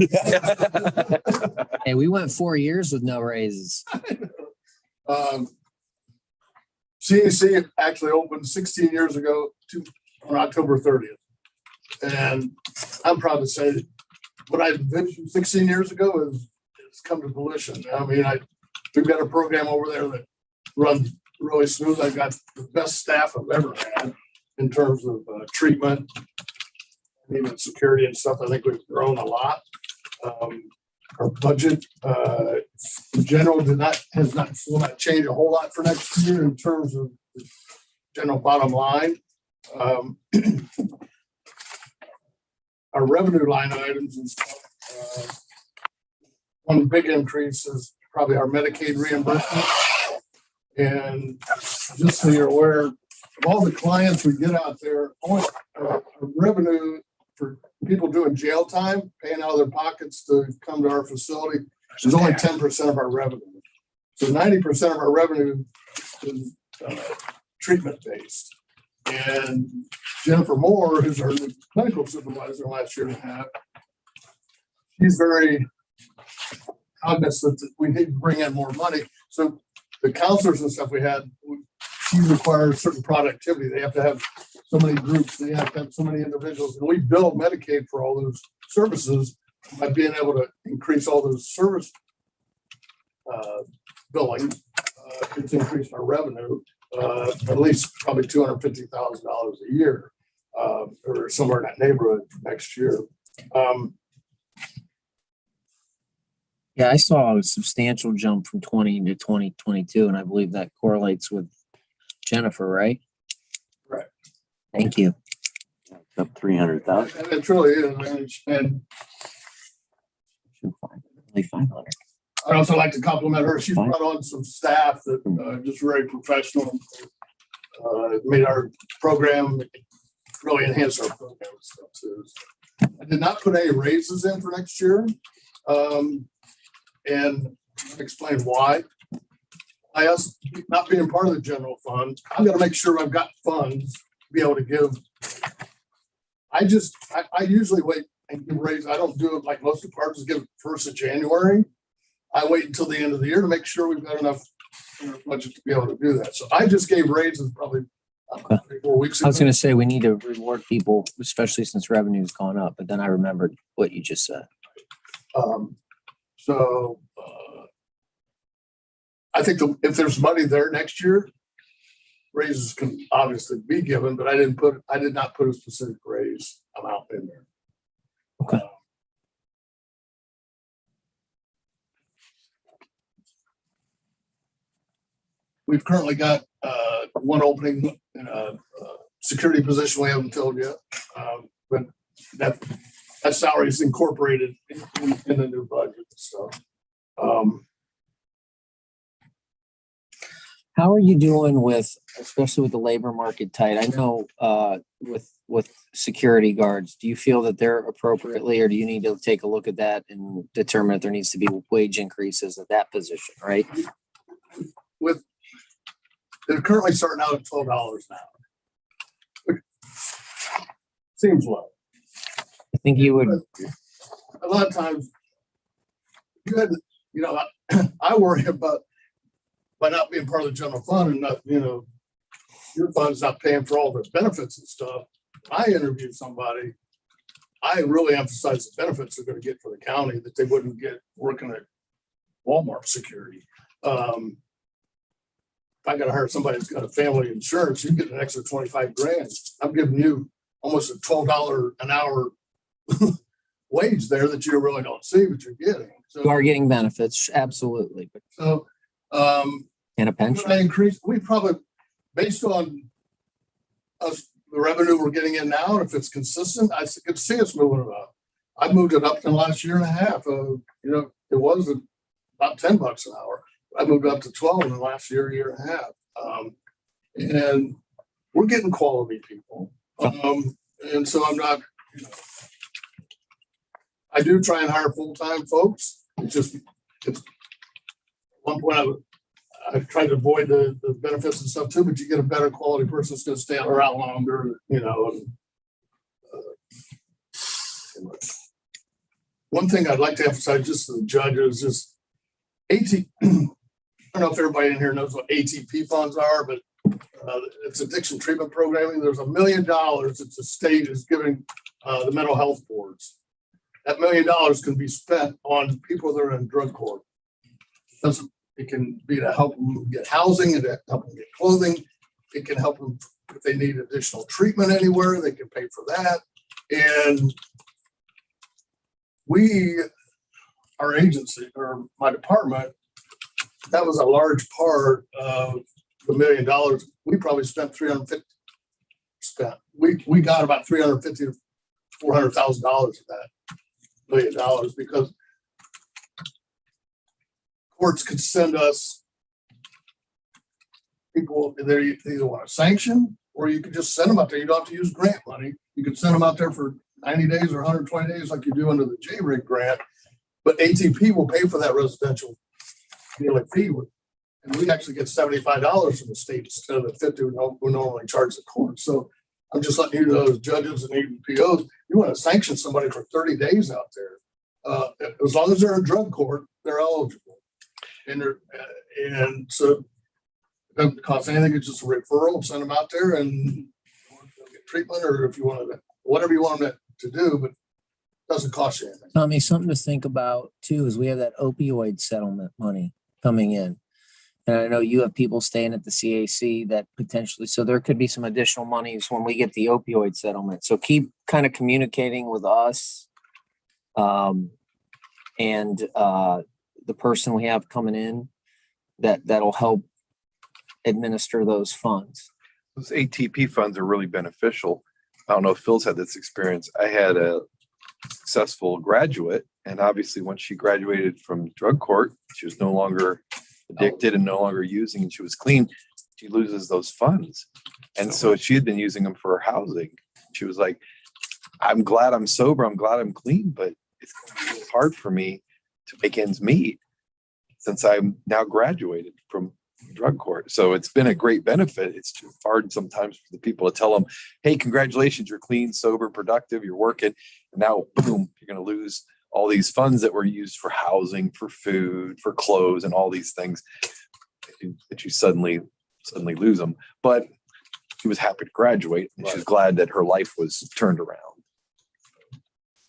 Hey, we went 4 years with no raises. CAC actually opened 16 years ago on October 30th. And I'm proud to say that what I envisioned 16 years ago has come to fruition. I mean, we've got a program over there that runs really smooth. I've got the best staff I've ever had in terms of treatment, even security and stuff. I think we've grown a lot. Our budget in general will not change a whole lot for next year in terms of the general bottom line. Our revenue line items and stuff. One big increase is probably our Medicaid reimbursement. And just so you're aware, of all the clients we get out there, our revenue for people doing jail time, paying out of their pockets to come to our facility, is only 10% of our revenue. So 90% of our revenue is treatment based. And Jennifer Moore, who's our clinical supervisor last year and a half, she's very cognizant that we need to bring in more money. So the counselors and stuff we had, she requires certain productivity. They have to have so many groups, they have to have so many individuals. And we bill Medicaid for all those services by being able to increase all those service billing. It's increased our revenue at least probably $250,000 a year or somewhere in that neighborhood next year. Yeah, I saw a substantial jump from 20 to 2022, and I believe that correlates with Jennifer, right? Right. Thank you. Up 300,000. And it really is. And Only 500. I'd also like to compliment her. She's brought on some staff that are just very professional. Made our program really enhance our program and stuff too. I did not put any raises in for next year. And I'll explain why. I asked, not being part of the general fund, I'm gonna make sure I've got funds to be able to give. I usually wait and give raises. I don't do it like most departments, give it 1st of January. I wait until the end of the year to make sure we've got enough in our budget to be able to do that. So I just gave raises probably 4 weeks ago. I was going to say we need to reward people, especially since revenue's gone up. But then I remembered what you just said. I think if there's money there next year, raises can obviously be given, but I did not put a specific raise amount in there. Okay. We've currently got one opening in a security position we haven't filled yet, but that salary is incorporated in the new budget. So, How are you doing with, especially with the labor market tight? I know with security guards, do you feel that they're appropriately, or do you need to take a look at that and determine if there needs to be wage increases at that position, right? They're currently starting out at $12 an hour. Seems low. I think you would. A lot of times, I worry about by not being part of the general fund and not, your fund's not paying for all the benefits and stuff. When I interviewed somebody, I really emphasize the benefits they're going to get for the county that they wouldn't get working at Walmart security. If I got to hire somebody who's got a family insurance, you get an extra 25 grand. I'm giving you almost a $12 an hour wage there that you really don't see, but you're getting. So, You are getting benefits, absolutely. so And a pension. I increase, we probably, based on us, the revenue we're getting in now, and if it's consistent, I could see us moving it up. I moved it up in the last year and a half. It was about $10 an hour. I moved up to 12 in the last year and a half. And we're getting quality people. And so I'm not, I do try and hire full-time folks. It's at one point I've tried to avoid the benefits and stuff too, but you get a better quality person that's going to stay around longer, one thing I'd like to emphasize just to the judges is I don't know if everybody in here knows what ATP funds are, but it's addiction treatment programming. There's $1 million that the state is giving the mental health boards. That $1 million can be spent on people that are in drug court. It can be to help them get housing and to help them get clothing. It can help them if they need additional treatment anywhere, they can pay for that. And our agency or my department, that was a large part of the $1 million. We probably spent $350. We got about $350,000 to $400,000 of that $1 million because courts could send us people. They either want to sanction or you could just send them out there. You don't have to use grant money. You could send them out there for 90 days or 120 days like you do under the J-Rig grant. But ATP will pay for that residential daily fee. And we actually get $75 from the state instead of the $50 we normally charge the court. So I'm just letting you know, as judges and even POs, you want to sanction somebody for 30 days out there. As long as they're in drug court, they're eligible. And so it doesn't cost anything. It's just a referral. Send them out there and get treatment, or if you want to, whatever you want them to do, but it doesn't cost you anything. Tommy, something to think about too is we have that opioid settlement money coming in. And I know you have people staying at the CAC that potentially, so there could be some additional monies when we get the opioid settlement. So keep kind of communicating with us and the person we have coming in that'll help administer those funds. Those ATP funds are really beneficial. I don't know if Phil's had this experience. I had a successful graduate, and obviously when she graduated from drug court, she was no longer addicted and no longer using, and she was clean. She loses those funds. And so she had been using them for her housing. She was like, I'm glad I'm sober. I'm glad I'm clean, but it's hard for me to make ends meet since I'm now graduated from drug court. So it's been a great benefit. It's too hard sometimes for the people to tell them, hey, congratulations, you're clean, sober, productive, you're working. And now, boom, you're going to lose all these funds that were used for housing, for food, for clothes, and all these things that you suddenly lose them. But she was happy to graduate, and she's glad that her life was turned around.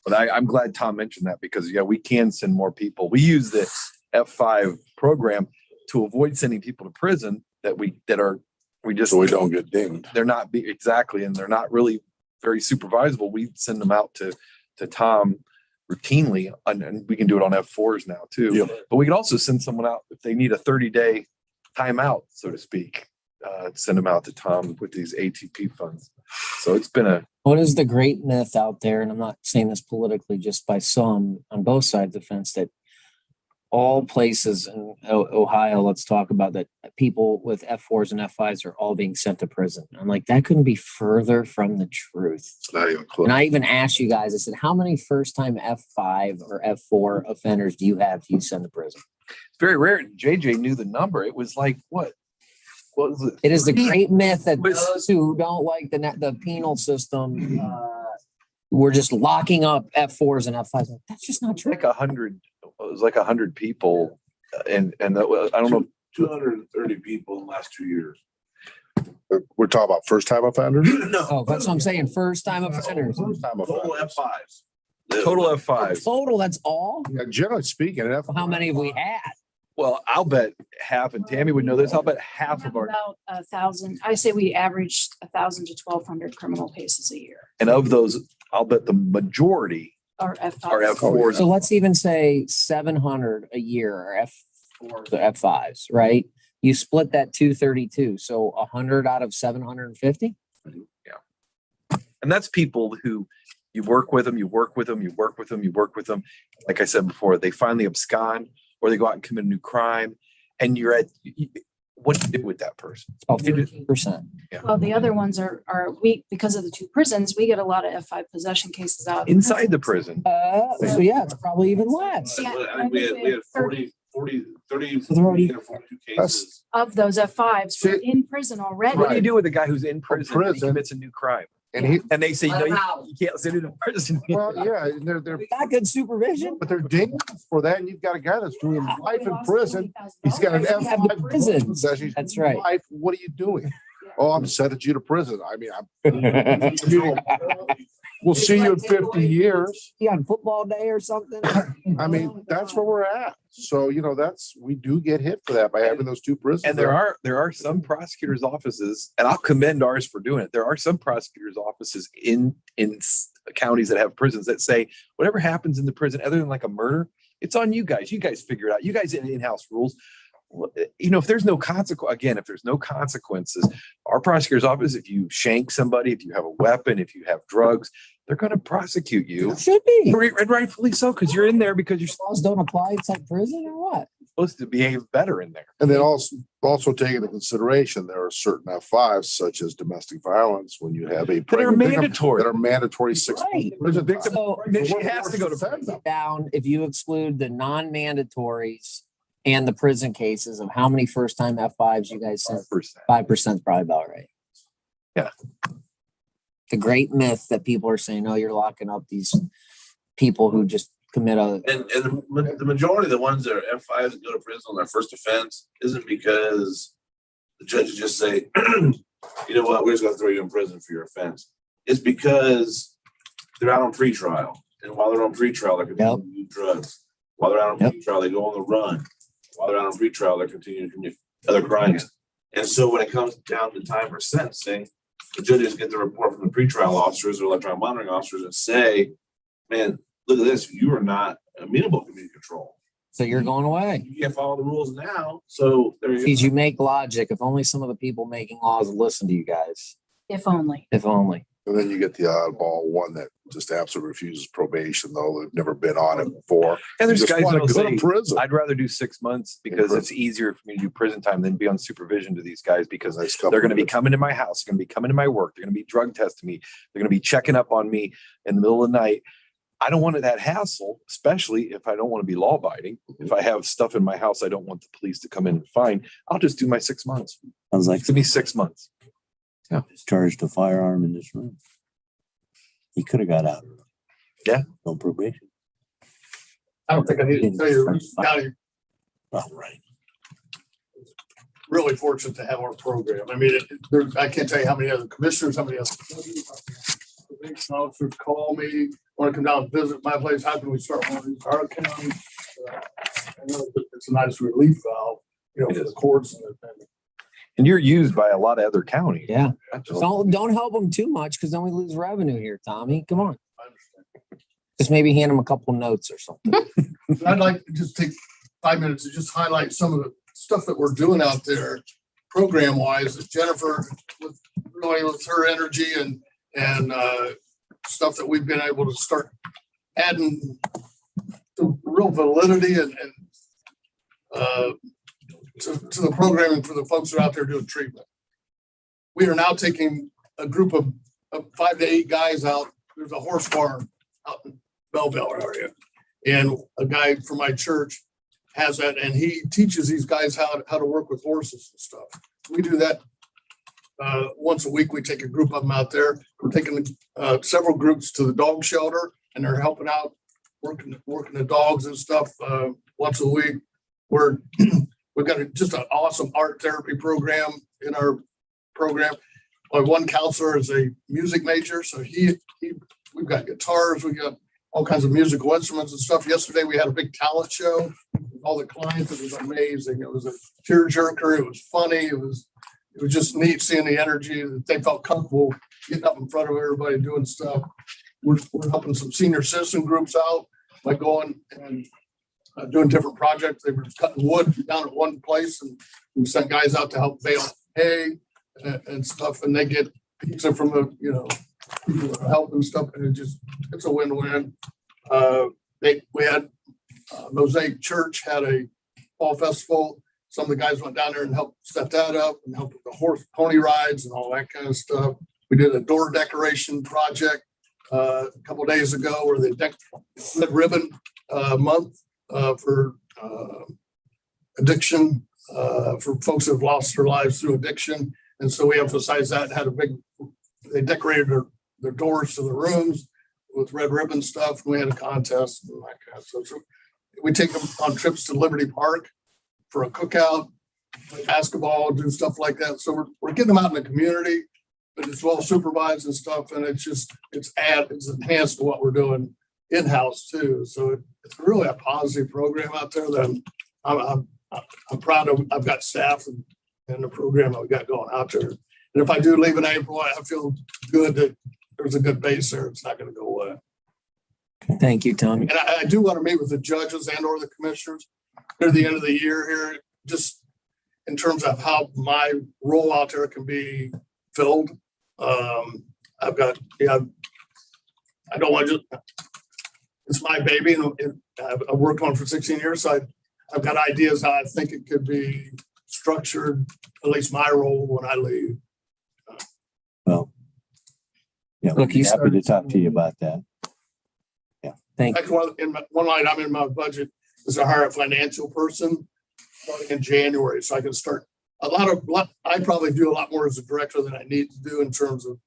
But I'm glad Tom mentioned that because, yeah, we can send more people. We use the F5 program to avoid sending people to prison so we don't get dinged. They're not exactly, and they're not really very supervisable. We send them out to Tom routinely, and we can do it on F4s now too. Yeah. But we can also send someone out if they need a 30-day timeout, so to speak. Send them out to Tom with these ATP funds. So it's been what is the great myth out there? And I'm not saying this politically, just by some on both sides of the fence, that all places in Ohio, let's talk about that, people with F4s and F5s are all being sent to prison. I'm like, that couldn't be further from the truth. It's not even close. And I even asked you guys, I said, how many first-time F5 or F4 offenders do you have you send to prison? It's very rare. JJ knew the number. It was like, what was it? It is the great myth that those who don't like the penal system, we're just locking up F4s and F5s. That's just not true. Like 100. It was like 100 people, and I don't know. 230 people in the last 2 years. We're talking about first time offenders? No. Oh, that's what I'm saying. First time offenders. First time Total offenders. F5s. Total F5s. Total, that's all? Yeah, generally speaking, How many have we had? Well, I'll bet half, and Tammy would know this, I'll bet half of our, About 1,000, I say we averaged 1,000 to 1,200 criminal cases a year, and of those, I'll bet the majority or F5. are F4s. So let's even say 700 a year are F4s or F5s, right? You split that 232, so 100 out of 750? And that's people who you work with them, you work with them, you work with them, you work with them. Like I said before, they finally abscond or they go out and commit a new crime. And you're at, what do you do with that person? About 15%. Well, the other ones are we, because of the two prisons, we get a lot of F5 possession cases out. of Inside the prison. So yeah, it's probably even less. Yeah, I think we had 30 So they're already- or 42 cases. Of those F5s were in prison already. What do you do with a guy who's in prison and he prison. commits a new crime? And he, And they say, no, you can't send him to prison. well, yeah, and they're, Not good supervision. but they're dangerous for that. And you've got a guy that's doing life in prison. He's got an Have the F5 prison. possession. He's That's doing right. life. What are you doing? Oh, I'm sending you to prison. I mean, we'll see you in 50 years. You on football day or something? I mean, that's where we're at. So, we do get hit for that by having those two prisons. And there are some prosecutors' offices, and I'll commend ours for doing it. There are some prosecutors' offices in counties that have prisons that say, whatever happens in the prison, other than like a murder, it's on you guys. You guys figure it out. You guys in-house rules. If there's no if there's no consequences, our prosecutor's office, if you shank somebody, if you have a weapon, if you have drugs, they're going to prosecute you. Should be. And rightfully so, because you're in there because you're Laws don't apply inside prison or what? supposed to behave better in there. And then also take into consideration, there are certain F5s such as domestic violence when you have a That are pregnant victim mandatory. that are mandatory 6 Right. prison time. So She has to go to prison. down, if you exclude the non-mandatories and the prison cases of how many first-time F5s you guys sent, 5%. 5% is probably about right. Yeah. The great myth that people are saying, oh, you're locking up these people who just commit a, And the majority of the ones that are F5s that go to prison on their first offense isn't because the judges just say, you know what, we're just gonna throw you in prison for your offense. It's because they're out on pretrial. And while they're on pretrial, they're continuing to do drugs. While they're out on pretrial, they go on the run. While they're out on pretrial, they're continuing to commit other crimes. And so when it comes down to time for sentencing, the judges get the report from the pretrial officers or electronic monitoring officers and say, man, look at this, you are not amenable to community control. so you're going away. You can't follow the rules now. So there you Geez, go. you make logic. If only some of the people making laws would listen to you guys. If only. If only. And then you get the oddball one that just absolutely refuses probation, though they've never been on it before. And there's Just guys wanna that'll go to say, prison. I'd rather do 6 months because prison. it's easier for me to do prison time than be on supervision to these guys because Nice couple they're going to be years. coming to my house, they're going to be coming to my work, they're going to be drug testing me, they're going to be checking up on me in the middle of the night. I don't want that hassle, especially if I don't want to be law abiding. If I have stuff in my house I don't want the police to come in and find, I'll just do my 6 months. Sounds like Give me 6 months. discharged a firearm in this room. He could have got out. Yeah. No probation. I don't think I need to tell you, Reese County All right. really fortunate to have our program. I mean, I can't tell you how many other commissioners, how many other probation officers call me, want to come down and visit my place. How can we start one of these our counties? I know that it's a nice relief valve, It for is. the courts and And you're used by a lot of other counties. Yeah. Absolutely. Don't help them too much because then we lose revenue here, Tommy. Come on. I understand. Just maybe hand them a couple notes or something. I'd like to just take 5 minutes to just highlight some of the stuff that we're doing out there program wise. Jennifer with her energy and stuff that we've been able to start adding the real validity and to the programming for the folks that are out there doing treatment. We are now taking a group of 5 to 8 guys out. There's a horse farm out in Belleville area. And a guy from my church has that, and he teaches these guys how to work with horses and stuff. We do that once a week. We take a group of them out there. We're taking several groups to the dog shelter, and they're helping out, working the dogs and stuff once a week. We we've got just an awesome art therapy program in our program. Our one counselor is a music major, so we've got guitars, we got all kinds of musical instruments and stuff. Yesterday, we had a big talent show with all the clients. It was amazing. It was a tearjerker. It was funny. It was just neat seeing the energy that they felt comfortable getting up in front of everybody doing stuff. We're helping some senior citizen groups out by going and doing different projects. They were cutting wood down at one place, and we sent guys out to help bale hay and stuff, and they get pizza from the, people that are helping stuff, and it's a win-win. We had Mosaic Church had a fall festival. Some of the guys went down there and helped set that up and helped with the pony rides and all that kind of stuff. We did a door decoration project a couple of days ago where they decked Red Ribbon month for addiction for folks who have lost their lives through addiction. And so we emphasized that, had they decorated their doors to the rooms with red ribbon stuff. And we had a contest and that kind of stuff. So we take them on trips to Liberty Park for a cookout, play basketball, do stuff like that. So we're getting them out in the community, but it's well supervised and stuff. And it's enhanced to what we're doing in-house too. So it's really a positive program out there that I'm proud of. I've got staff and the program that we got going out there. And if I do leave in April, I feel good that there's a good base there. It's not going to go away. Thank you, Tommy. And I do want to meet with the judges and or the commissioners near the end of the year here, just in terms of how my role out there can be filled. I've got, I don't want to just, it's my baby and I've worked on it for 16 years. So I've got ideas how I think it could be structured, at least my role when I leave. Well, yeah, we'd be happy to talk to you about that. Yeah. Thank you. One line I'm in my budget is to hire a financial person starting in January. So I can start I probably do a lot more as a director than I need to do in terms of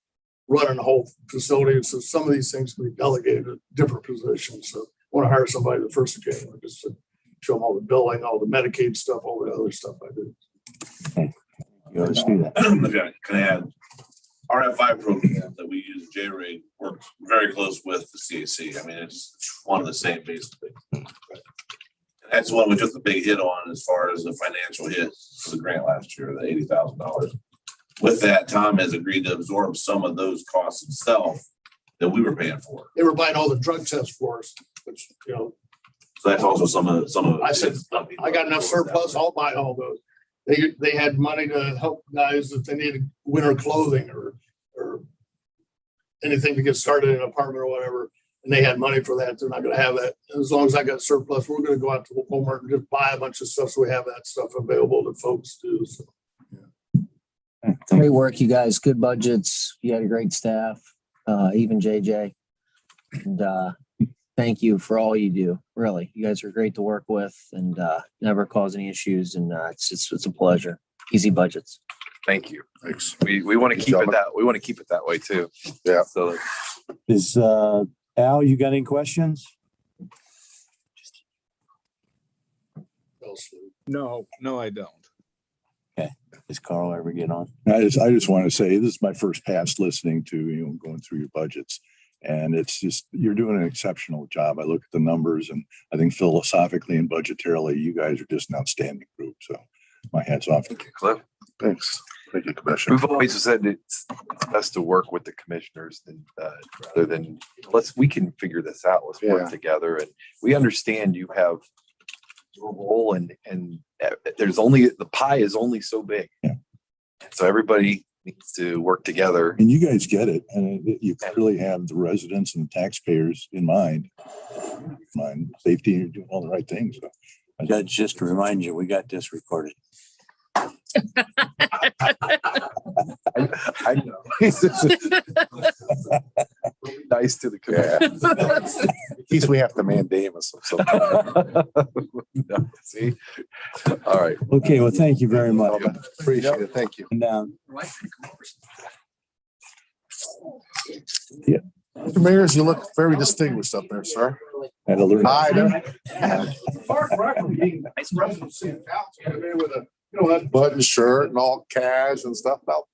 running a whole facility. So some of these things can be delegated to different positions. So I want to hire somebody the 1st of January just to show them all the billing, all the Medicaid stuff, all the other stuff I do. Okay. Let's do that. Can I add? RFI program that we use, J-Rate, works very close with the CAC. I mean, it's one of the same basically. That's one we took the big hit on as far as the financial hit for the grant last year, the $80,000. With that, Tom has agreed to absorb some of those costs himself that we were paying for. They were buying all the drug tests for us, which, so that's also some of. I said, I got enough surplus, I'll buy all those. They had money to help guys if they needed winter clothing or anything to get started in an apartment or whatever. And they had money for that. They're not going to have that. As long as I got surplus, we're going to go out to Walmart and just buy a bunch of stuff so we have that stuff available to folks too. So, yeah. Great work, you guys. Good budgets. You had a great staff, even JJ. And thank you for all you do. Really, you guys are great to work with and never cause any issues. And it's a pleasure. Easy budgets. Thank you. Thanks. We want to keep it that. We want to keep it that way too. Yeah. So Is Al, you got any questions? No, I don't. Okay. Does Carl ever get on? I just want to say this is my first pass listening to, going through your budgets. And it's just, you're doing an exceptional job. I look at the numbers and I think philosophically and budgetarily, you guys are just an outstanding group. So my hat's off. thank you, Cliff. Thanks. Thank you, Commissioner. We've always said it's best to work with the commissioners than rather than we can figure this out. Let's work together. And we understand you have your role and there's only the pie is only so big. Yeah. So everybody needs to work together. And you guys get it. And you clearly have the residents and taxpayers in mind. Safety, you're doing all the right things. So. Judge, just to remind you, we got this recorded. I know. Nice to the commission. At least we have to mandamus. No, see? All right. Okay, well, thank you very much. Appreciate it. Thank you. Down. Mr. Mayors, you look very distinguished up there, sir. Had to learn. Hi there. Far from being president of city council, I mean, with a, that Button shirt and all cash and stuff. Now,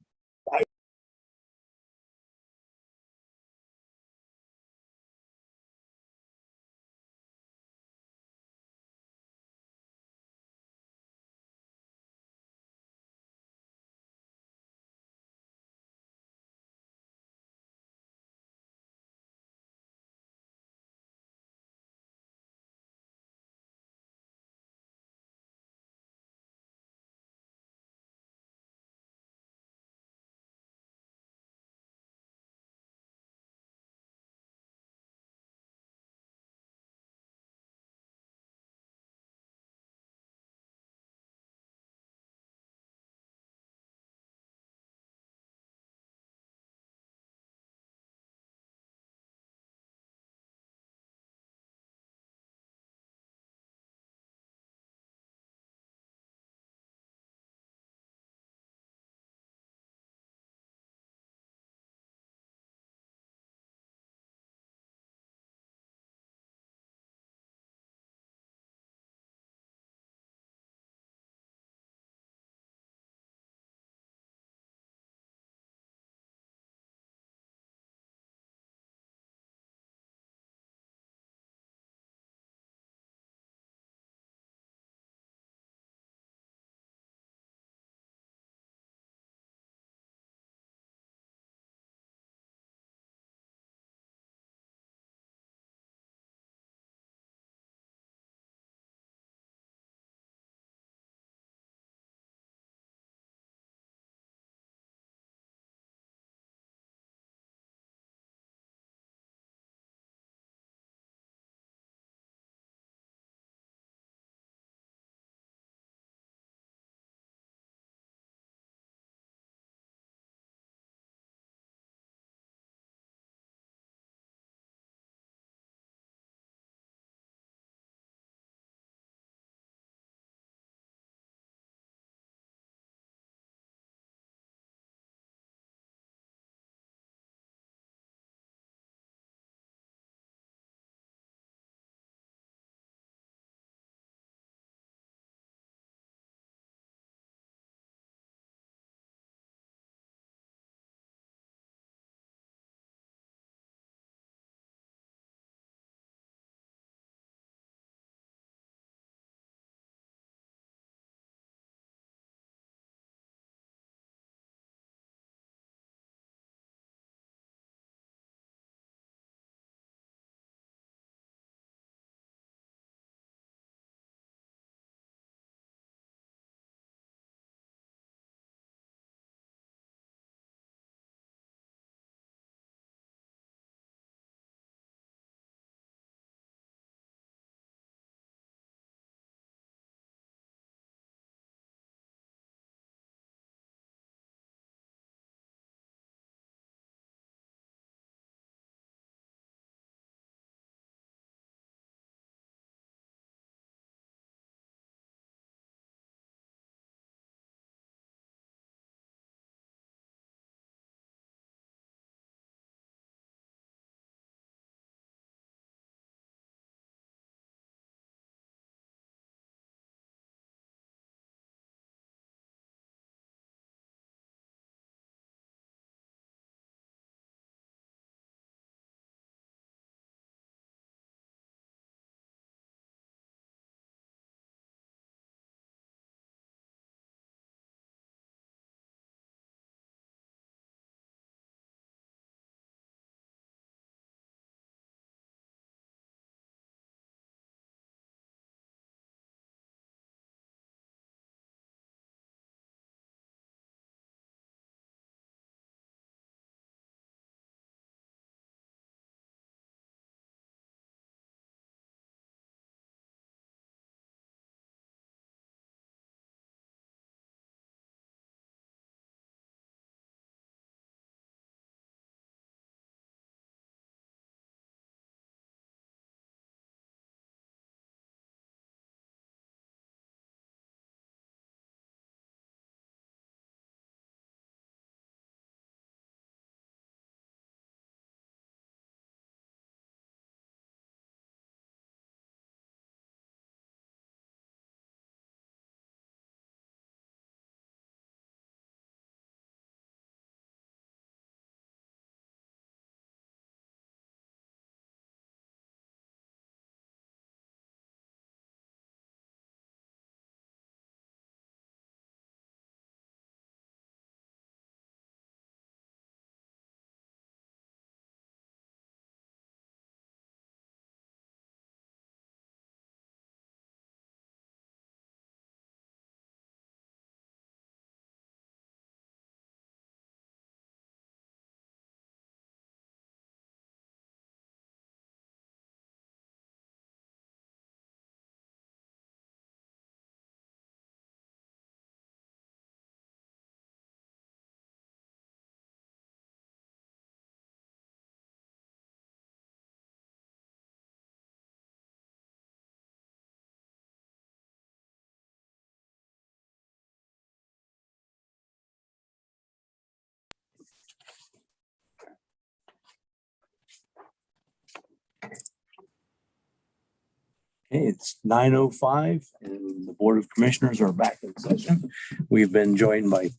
Okay, it's 9:05 and the Board of Commissioners are back in session. We've been joined by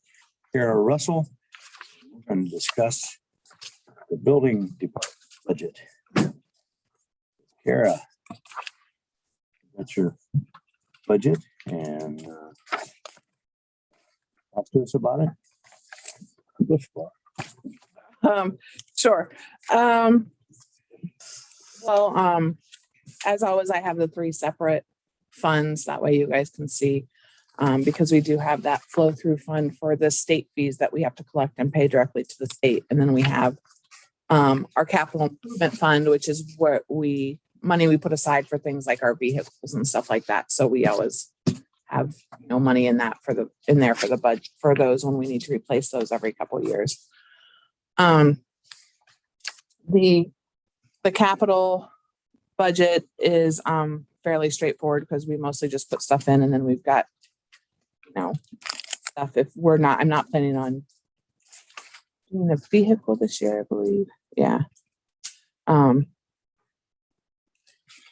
Kara Russell. We're going to discuss the building department budget. Kara, that's your budget and talk to us about it. Sure. As always, I have the three separate funds. That way you guys can see, because we do have that flow through fund for the state fees that we have to collect and pay directly to the state. And then we have our capital improvement fund, which is what money we put aside for things like our vehicles and stuff like that. So we always have money in that in there for the budget for those when we need to replace those every couple of years. The capital budget is fairly straightforward because we mostly just put stuff in, and then we've got stuff if I'm not planning on doing a vehicle this year, I believe. Yeah.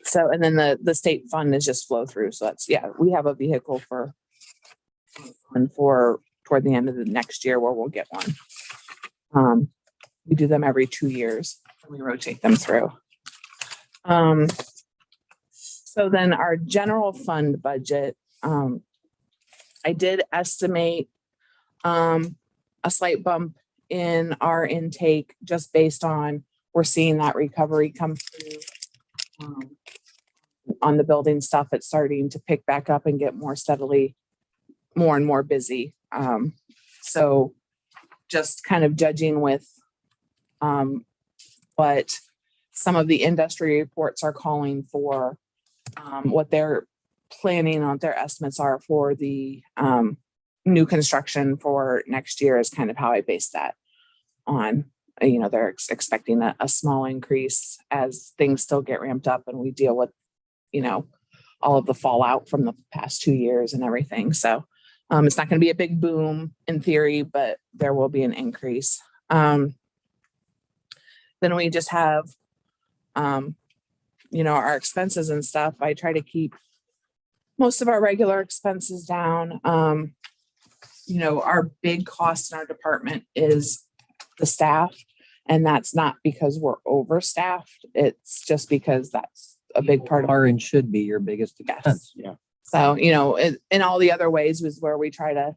So, and then the state fund is just flow through. So that's, we have a vehicle for toward the end of the next year where we'll get one. We do them every 2 years and we rotate them through. So then our general fund budget, I did estimate a slight bump in our intake just based on we're seeing that recovery come through on the building stuff. It's starting to pick back up and get more and more busy. So just kind of judging with what some of the industry reports are calling for, what they're planning on, their estimates are for the new construction for next year is kind of how I base that on. They're expecting a small increase as things still get ramped up and we deal with, all of the fallout from the past 2 years and everything. So it's not going to be a big boom in theory, but there will be an increase. Then we just have, our expenses and stuff. I try to keep most of our regular expenses down. Our big cost in our department is the staff, and that's not because we're overstaffed. It's just because that's a big part of Are and should be your biggest expense. Yeah. So, in all the other ways was where we try to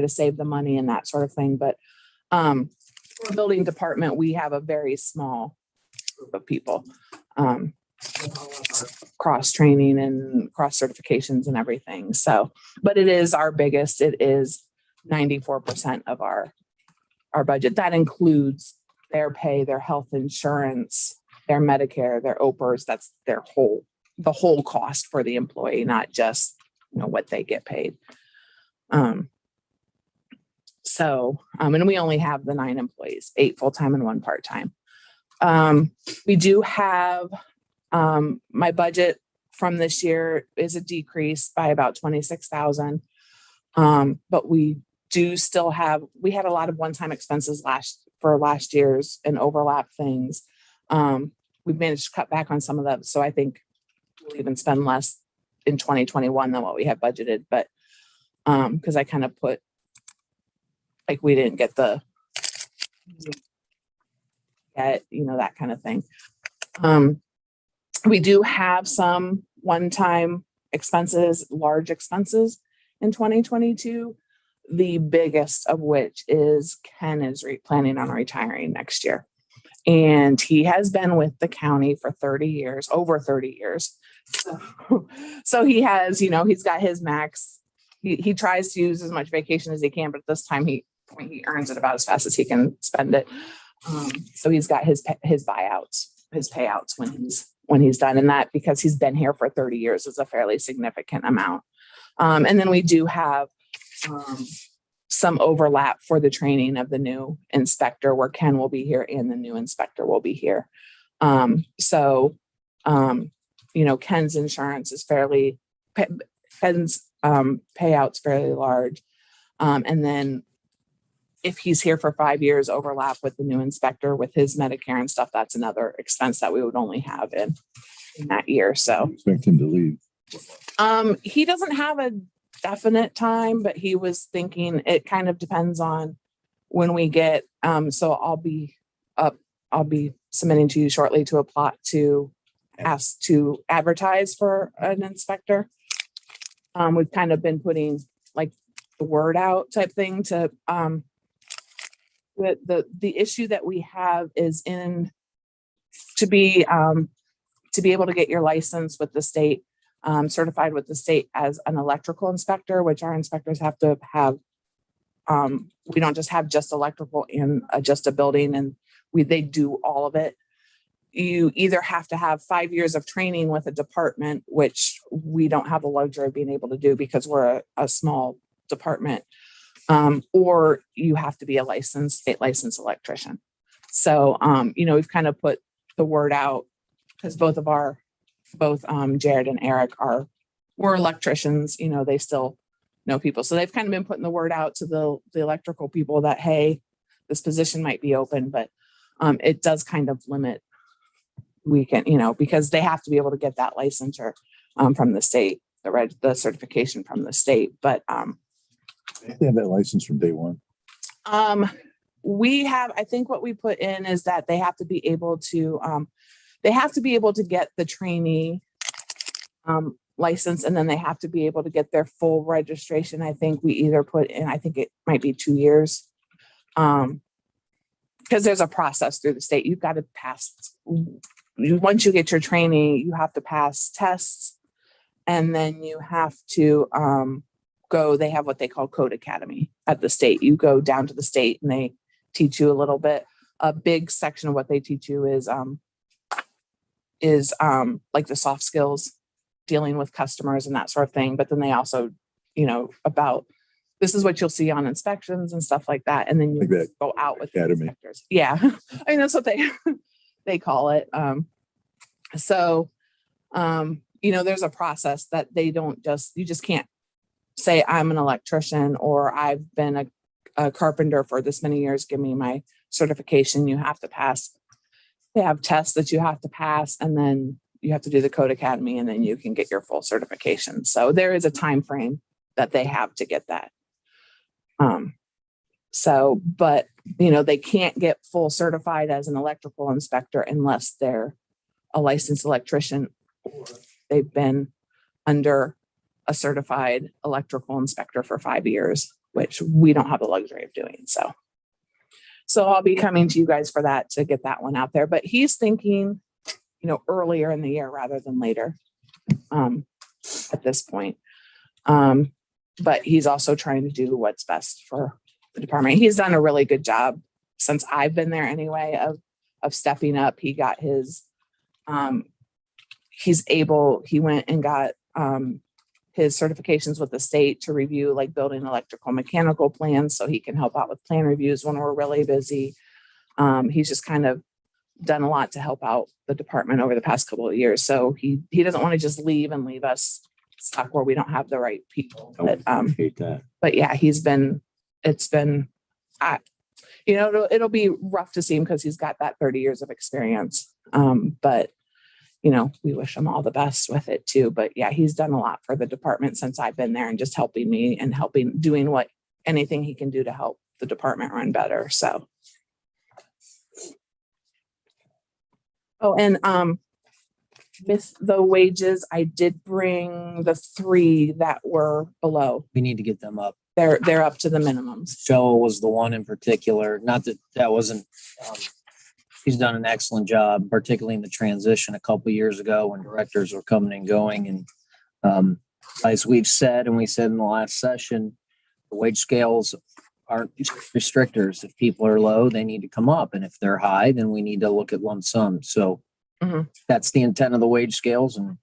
save the money and that sort of thing. But for a building department, we have a very small group of people. Cross training and cross certifications and everything. So, but it is our biggest, it is 94% of our budget. That includes their pay, their health insurance, their Medicare, their OPERS. That's the whole cost for the employee, not just, what they get paid. And we only have the 9 employees, 8 full-time and 1 part-time. We do have, my budget from this year is a decrease by about 26,000. But we do still we had a lot of one-time expenses last year's and overlap things. We've managed to cut back on some of them. So I think we'll even spend less in 2021 than what we had budgeted. But, cause I kind of put, like, we didn't get that kind of thing. We do have some one-time expenses, large expenses in 2022, the biggest of which is Ken is planning on retiring next year. And he has been with the county for over 30 years. So he has, he's got his max. He tries to use as much vacation as he can, but this time he earns it about as fast as he can spend it. So he's got his buyouts, his payouts when he's done. And that, because he's been here for 30 years, is a fairly significant amount. And then we do have some overlap for the training of the new inspector, where Ken will be here and the new inspector will be here. Ken's insurance is Ken's payout's fairly large. And then if he's here for 5 years, overlap with the new inspector with his Medicare and stuff, that's another expense that we would only have in in that year. So, Expect him to leave. he doesn't have a definite time, but he was thinking it kind of depends on when we get, so I'll be submitting to you shortly to apply to ask to advertise for an inspector. We've kind of been putting like the word out type thing to, the issue that we have is to be able to get your license with the state, certified with the state as an electrical inspector, which our inspectors have to have. We don't just have just electrical and just a building, and they do all of it. You either have to have 5 years of training with a department, which we don't have the luxury of being able to do because we're a small department, or you have to be a state licensed electrician. So, we've kind of put the word out because both Jared and Eric were electricians, they still know people. So they've kind of been putting the word out to the electrical people that, hey, this position might be open, but it does kind of limit. We can, because they have to be able to get that licensure from the state, the certification from the state. But They have that license from day one. I think what we put in is that they have to be able to get the trainee license, and then they have to be able to get their full registration. I think we either put in, I think it might be 2 years. Because there's a process through the state. You've got to pass. Once you get your training, you have to pass tests, and then you have to go. They have what they call Code Academy at the state. You go down to the state, and they teach you a little bit. A big section of what they teach you is like the soft skills, dealing with customers and that sort of thing. But then they also, about this is what you'll see on inspections and stuff like that. And then you Like go out with the Academy. inspectors. Yeah. I mean, that's what they call it. There's a process that you just can't say I'm an electrician or I've been a carpenter for this many years. Give me my certification. You have to pass. They have tests that you have to pass, and then you have to do the Code Academy, and then you can get your full certification. So there is a time frame that they have to get that. But they can't get full certified as an electrical inspector unless they're a licensed electrician or they've been under a certified electrical inspector for 5 years, which we don't have the luxury of doing. So I'll be coming to you guys for that to get that one out there. But he's thinking, earlier in the year rather than later at this point. But he's also trying to do what's best for the department. He's done a really good job since I've been there anyway of stepping up. He got his, he went and got his certifications with the state to review like building electrical mechanical plans so he can help out with plan reviews when we're really busy. He's just kind of done a lot to help out the department over the past couple of years. So he doesn't want to just leave us stuck where we don't have the right people. But, Appreciate that. but yeah, it'll be rough to see him because he's got that 30 years of experience. But we wish him all the best with it too. But yeah, he's done a lot for the department since I've been there and just helping me and doing anything he can do to help the department run better. So. Oh, and with the wages, I did bring the 3 that were below. We need to get them up. They're up to the minimums. Joe was the one in particular, not that wasn't, he's done an excellent job, particularly in the transition a couple of years ago when directors were coming and going. And as we've said, and we said in the last session, the wage scales aren't restrictors. If people are low, they need to come up. And if they're high, then we need to look at lump sum. So that's the intent of the wage scales. And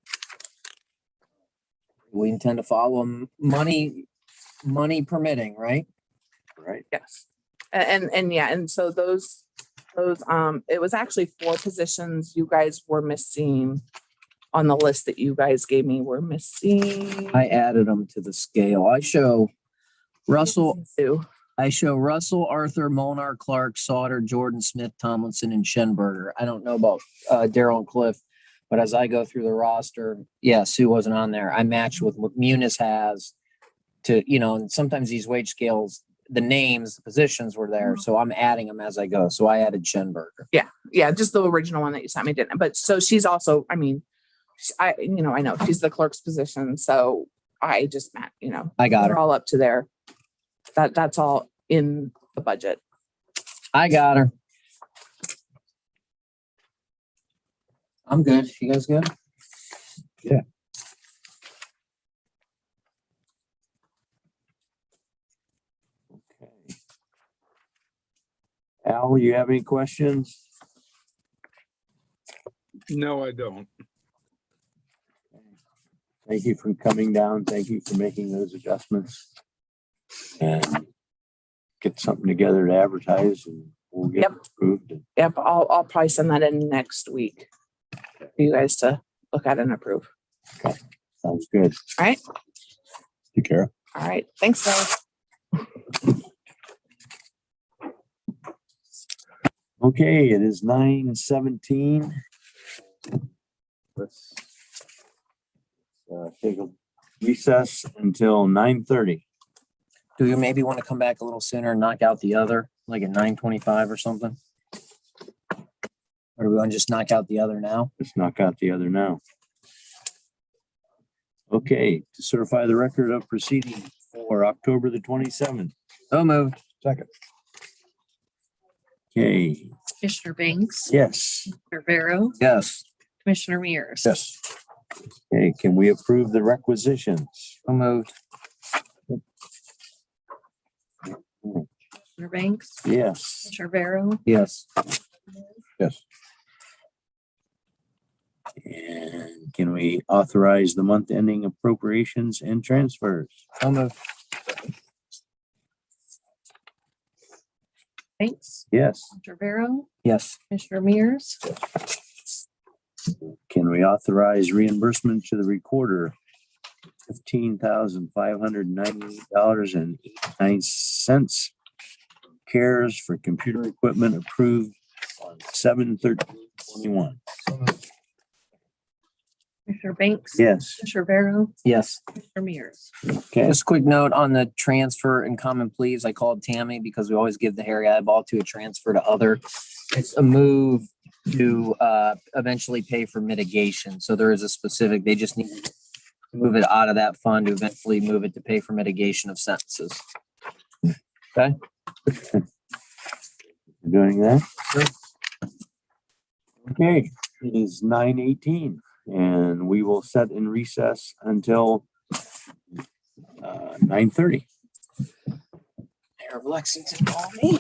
we intend to follow them, money permitting, right? Right. Yes. And yeah. And so those, it was actually 4 positions you guys were missing on the list that you guys gave me. Were missing. I added them to the scale. I show Russell, Arthur, Molnar, Clark, Sauter, Jordan, Smith, Tomlinson, and Schenberger. I don't know about Daryl and Cliff. But as I go through the roster, yeah, Sue wasn't on there. I matched with what Munis has to, and sometimes these wage scales, the names, the positions were there. So I'm adding them as I go. So I added Schenberger. Yeah, just the original one that you sent me didn't, but so she's also, I mean, I know she's the clerk's position, so I just meant, I got they're her. all up to there. That's all in the budget. I got her. I'm good. You guys good? Yeah. Okay. Al, you have any questions? No, I don't. Thank you for coming down. Thank you for making those adjustments. And get something together to advertise and we'll get Yep. it approved. Yep, I'll probably send that in next week for you guys to look at and approve. Sounds good. All right. Take care. All right. Thanks, guys. Okay, it is 9:17. Let's take a recess until 9:30. Do you maybe want to come back a little sooner and knock out the other, like at 9:25 or something? Or do we want to just knock out the other now? Let's knock out the other now. Okay, to certify the record of proceeding for October the 27th. So moved. Second. Okay, Commissioner Banks, yes. Commissioner Vero, Yes. Commissioner Mears. Yes. Okay, can we approve the requisitions? So moved. Commissioner Banks, Yes. Commissioner Vero, Yes. Yes. And can we authorize the month ending appropriations and transfers? So moved. Banks, Yes. Commissioner Vero, Yes. Commissioner Mears. Can we authorize reimbursement to the recorder? $15,598.89. CARES for computer equipment approved on 7/13/21. Commissioner Banks. Yes. Commissioner Vero, Yes. Commissioner Mears. Okay. Just a quick note on the transfer and common pleas. I called Tammy because we always give the hairy eyeball to a transfer to other. It's a move to eventually pay for mitigation. So there is a specific, they just need to move it out of that fund to eventually move it to pay for mitigation of sentences. Okay. Doing that. Okay, it is 9:18 and we will set in recess until 9:30. Mayor of Lexington, call me.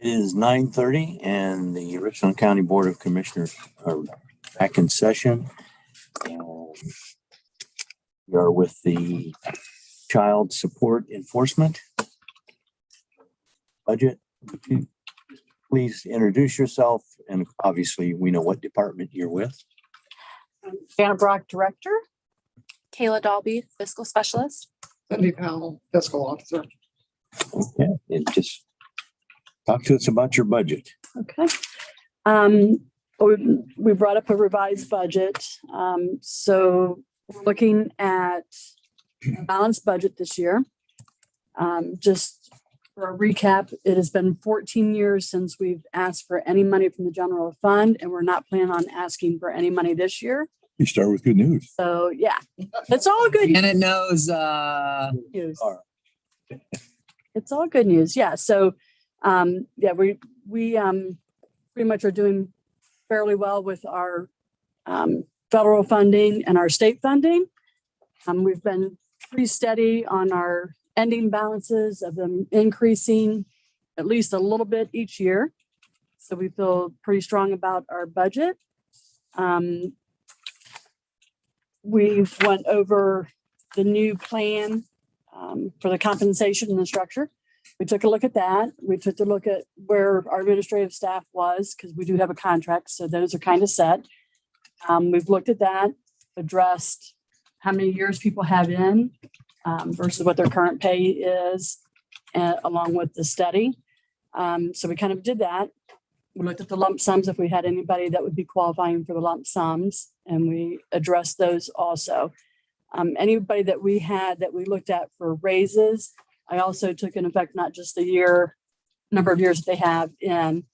It is 9:30 and the Richland County Board of Commissioners are back in session. And we are with the Child Support Enforcement Budget. Would you please introduce yourself, and obviously we know what department you're with. Anna Brock, Director. Kayla Dalby, Fiscal Specialist. Cindy Powell, Fiscal Officer. Okay, and just talk to us about your budget. Okay. We brought up a revised budget. So we're looking at a balanced budget this year. Just for a recap, it has been 14 years since we've asked for any money from the general fund, and we're not planning on asking for any money this year. You start with good news. So yeah, it's all good And it knows, news. All right. It's all good news. Yeah. So, yeah, we pretty much are doing fairly well with our federal funding and our state funding. We've been pretty steady on our ending balances of them increasing at least a little bit each year. So we feel pretty strong about our budget. We've went over the new plan for the compensation and the structure. We took a look at that. We took a look at where our administrative staff was, because we do have a contract, so those are kind of set. We've looked at that, addressed how many years people have in versus what their current pay is, along with the study. So we kind of did that. We looked at the lump sums, if we had anybody that would be qualifying for the lump sums, and we addressed those also. Anybody that we had that we looked at for raises, I also took in effect not just the number of years that they have in,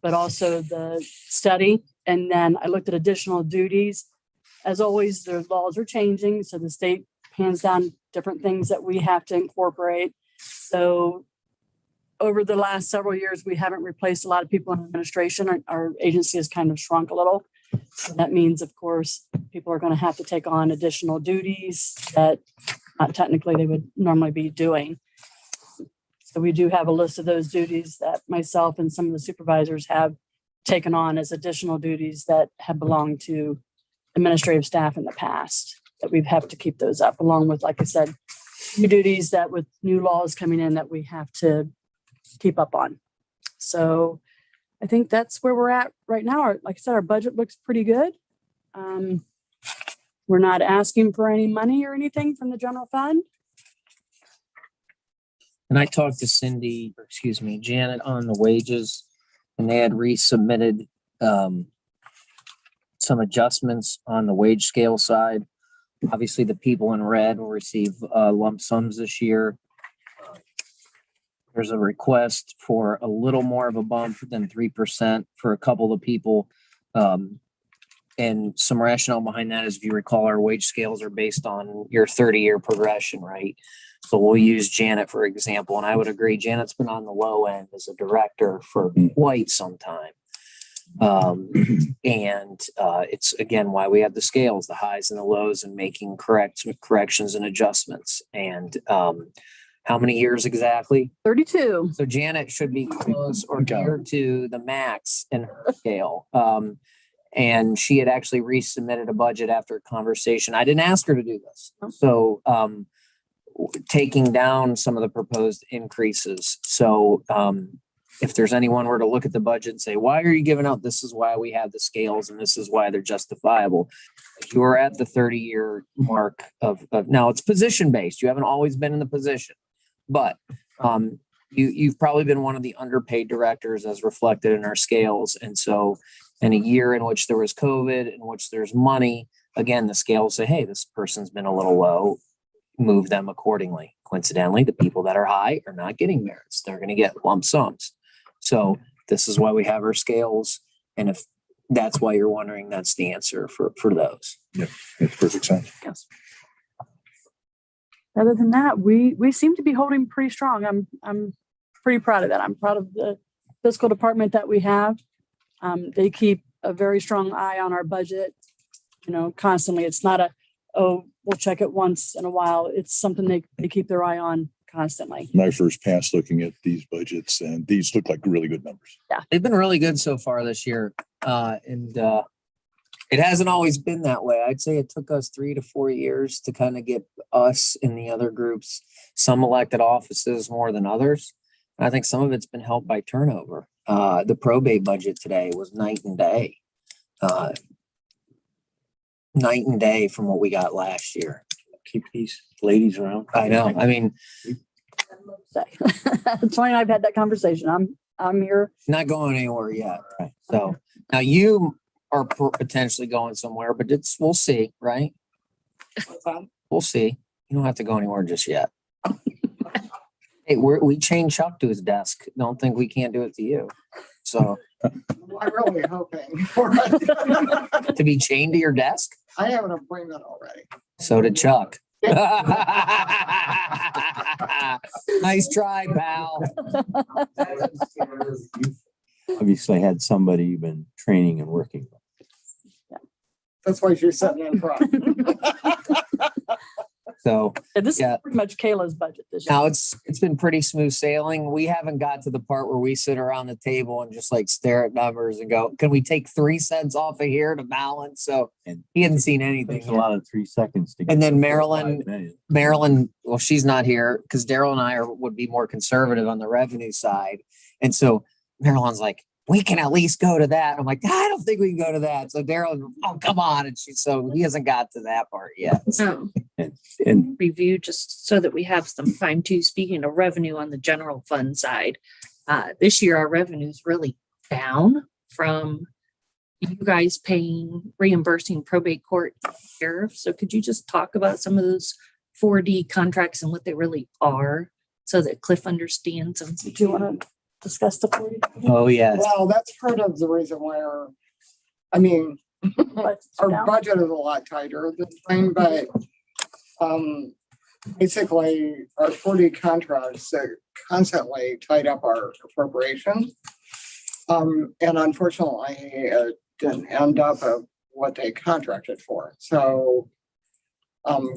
but also the study. And then I looked at additional duties. As always, the laws are changing, so the state hands down different things that we have to incorporate. So over the last several years, we haven't replaced a lot of people in administration. Our agency has kind of shrunk a little. So that means, of course, people are going to have to take on additional duties that technically they would normally be doing. So we do have a list of those duties that myself and some of the supervisors have taken on as additional duties that have belonged to administrative staff in the past, that we have to keep those up, along with, like I said, new duties that with new laws coming in that we have to keep up on. So I think that's where we're at right now. Like I said, our budget looks pretty good. We're not asking for any money or anything from the general fund. and I talked to Janet on the wages, and they had resubmitted some adjustments on the wage scale side. Obviously, the people in red will receive lump sums this year. There's a request for a little more of a bump than 3% for a couple of people. And some rationale behind that is, if you recall, our wage scales are based on your 30-year progression, right? So we'll use Janet, for example, and I would agree, Janet's been on the low end as a director for quite some time. And it's, again, why we have the scales, the highs and the lows, and making corrections and adjustments. And how many years exactly? 32. So Janet should be close or near to the max in her scale. And she had actually resubmitted a budget after a conversation. I didn't ask her to do this. So taking down some of the proposed increases. So if there's anyone were to look at the budget and say, why are you giving out? This is why we have the scales, and this is why they're justifiable. You are at the 30-year mark of now it's position based. You haven't always been in the position, but you've probably been one of the underpaid directors as reflected in our scales. And so in a year in which there was COVID, in which there's money, again, the scales say, hey, this person's been a little low, move them accordingly. Coincidentally, the people that are high are not getting merits. They're going to get lump sums. So this is why we have our scales. And if that's why you're wondering, that's the answer for those. Yeah, makes perfect sense. Yes. Other than that, we seem to be holding pretty strong. I'm pretty proud of that. I'm proud of the fiscal department that we have. They keep a very strong eye on our budget, constantly. It's not we'll check it once in a while. It's something they keep their eye on constantly. My first pass looking at these budgets, and these look like really good numbers. They've been really good so far this year. It hasn't always been that way. I'd say it took us 3 to 4 years to kind of get us and the other groups, some elected offices more than others. And I think some of it's been helped by turnover. The probate budget today was night and day. Night and day from what we got last year. Keep these ladies around. I know. I mean, Tony and I've had that conversation. I'm here. not going anywhere yet. So now you are potentially going somewhere, but we'll see, right? We'll see. You don't have to go anywhere just yet. Hey, we chained Chuck to his desk. Don't think we can't do it to you. So I'm really hoping for it. to be chained to your desk? I have an appointment already. So did Chuck. Nice try, pal. Obviously had somebody you've been training and working with. That's why she's sitting in front. So This is pretty much Kayla's budget this year. now it's been pretty smooth sailing. We haven't got to the part where we sit around the table and just like stare at numbers and go, can we take 3 cents off of here to balance? So he hadn't seen anything. Takes a lot of 3 seconds to. And then get to 5 million. Marilyn, well, she's not here because Daryl and I would be more conservative on the revenue side. And so Marilyn's like, we can at least go to that. I'm like, I don't think we can go to that. So Daryl, oh, come on. And so he hasn't got to that part yet. So And review just so that we have some time too. Speaking of revenue on the general fund side, this year our revenue is really down from you guys reimbursing probate court sheriff. So could you just talk about some of those 4D contracts and what they really are so that Cliff understands them? Do you want to discuss the 40? Oh, yes. Well, that's part of the reason why our budget is a lot tighter this time, but basically our 40 contracts that constantly tied up our appropriation. And unfortunately, it didn't end up of what they contracted for. So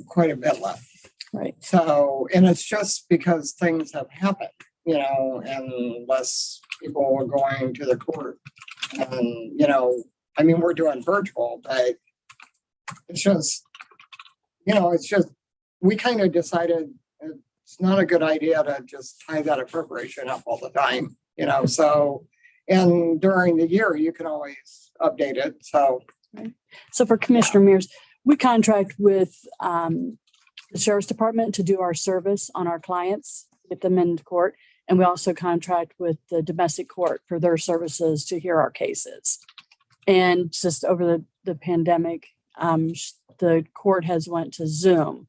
quite a bit left. Right. So, and it's just because things have happened, and less people are going to the court. And, we're doing virtual, but it's just, we kind of decided it's not a good idea to just tie that appropriation up all the time, so, and during the year, you can always update it, so. Right. So for Commissioner Mears, we contract with the Sheriff's Department to do our service on our clients, get them into court. And we also contract with the domestic court for their services to hear our cases. And just over the pandemic, the court has went to Zoom.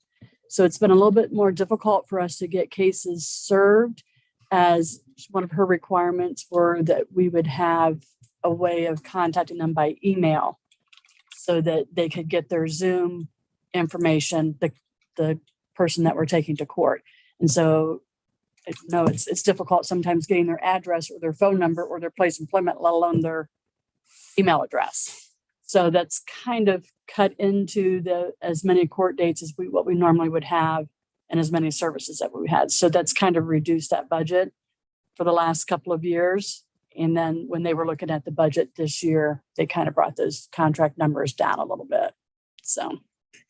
So it's been a little bit more difficult for us to get cases served, as one of her requirements were that we would have a way of contacting them by email so that they could get their Zoom information, the person that we're taking to court. And so it's difficult sometimes getting their address or their phone number or their place of employment, let alone their email address. So that's kind of cut into as many court dates as what we normally would have and as many services that we had. So that's kind of reduced that budget for the last couple of years. And then when they were looking at the budget this year, they kind of brought those contract numbers down a little bit. So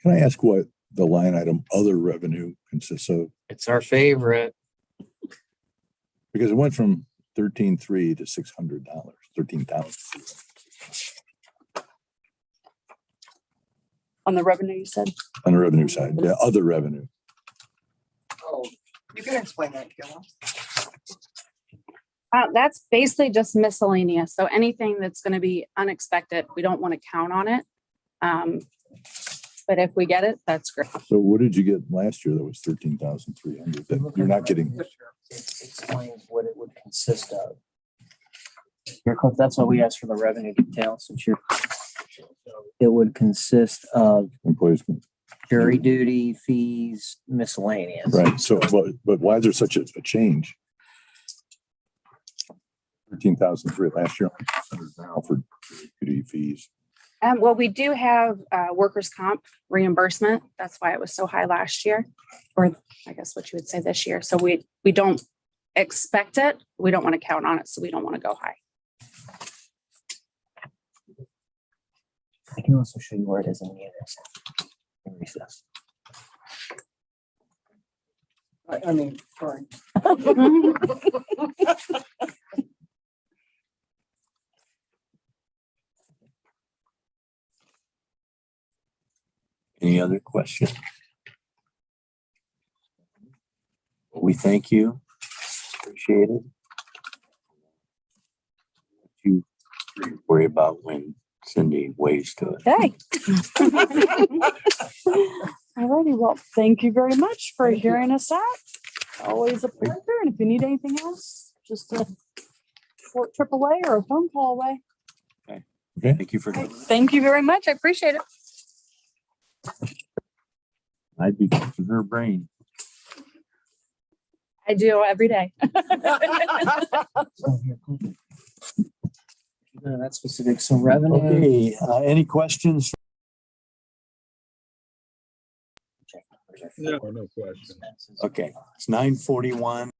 Can I ask what the line item other revenue consists of? It's our favorite. Because it went from 13,300 to $600, 13,000. on the revenue, you said? On the revenue side, the other revenue. Oh, you can explain that, Kayla. That's basically just miscellaneous. So anything that's going to be unexpected, we don't want to count on it. But if we get it, that's great. So what did you get last year that was 13,300 that you're not getting? It explains what it would consist of. Here, Cliff, that's why we asked for the revenue details since it would consist of employees, jury duty, fees, miscellaneous. Right. So, but why is there such a change? 13,300 last year now for duty fees. Well, we do have workers' comp reimbursement. That's why it was so high last year, or I guess what you would say this year. So we don't expect it. We don't want to count on it, so we don't want to go high. I can also show you where it is in the other recess. I mean, sorry. Any other questions? We thank you. Appreciate it. You worry about when Cindy weighs to it. Okay. Alrighty, well, thank you very much for hearing us out. Always a pleasure. And if you need anything else, just a short trip away or a phone call away. Okay. Thank you for coming. Thank you very much. I appreciate it. I'd be picking her brain. I do every day. That's specific. So revenue. Okay, any questions? No questions. Okay, it's 9:41.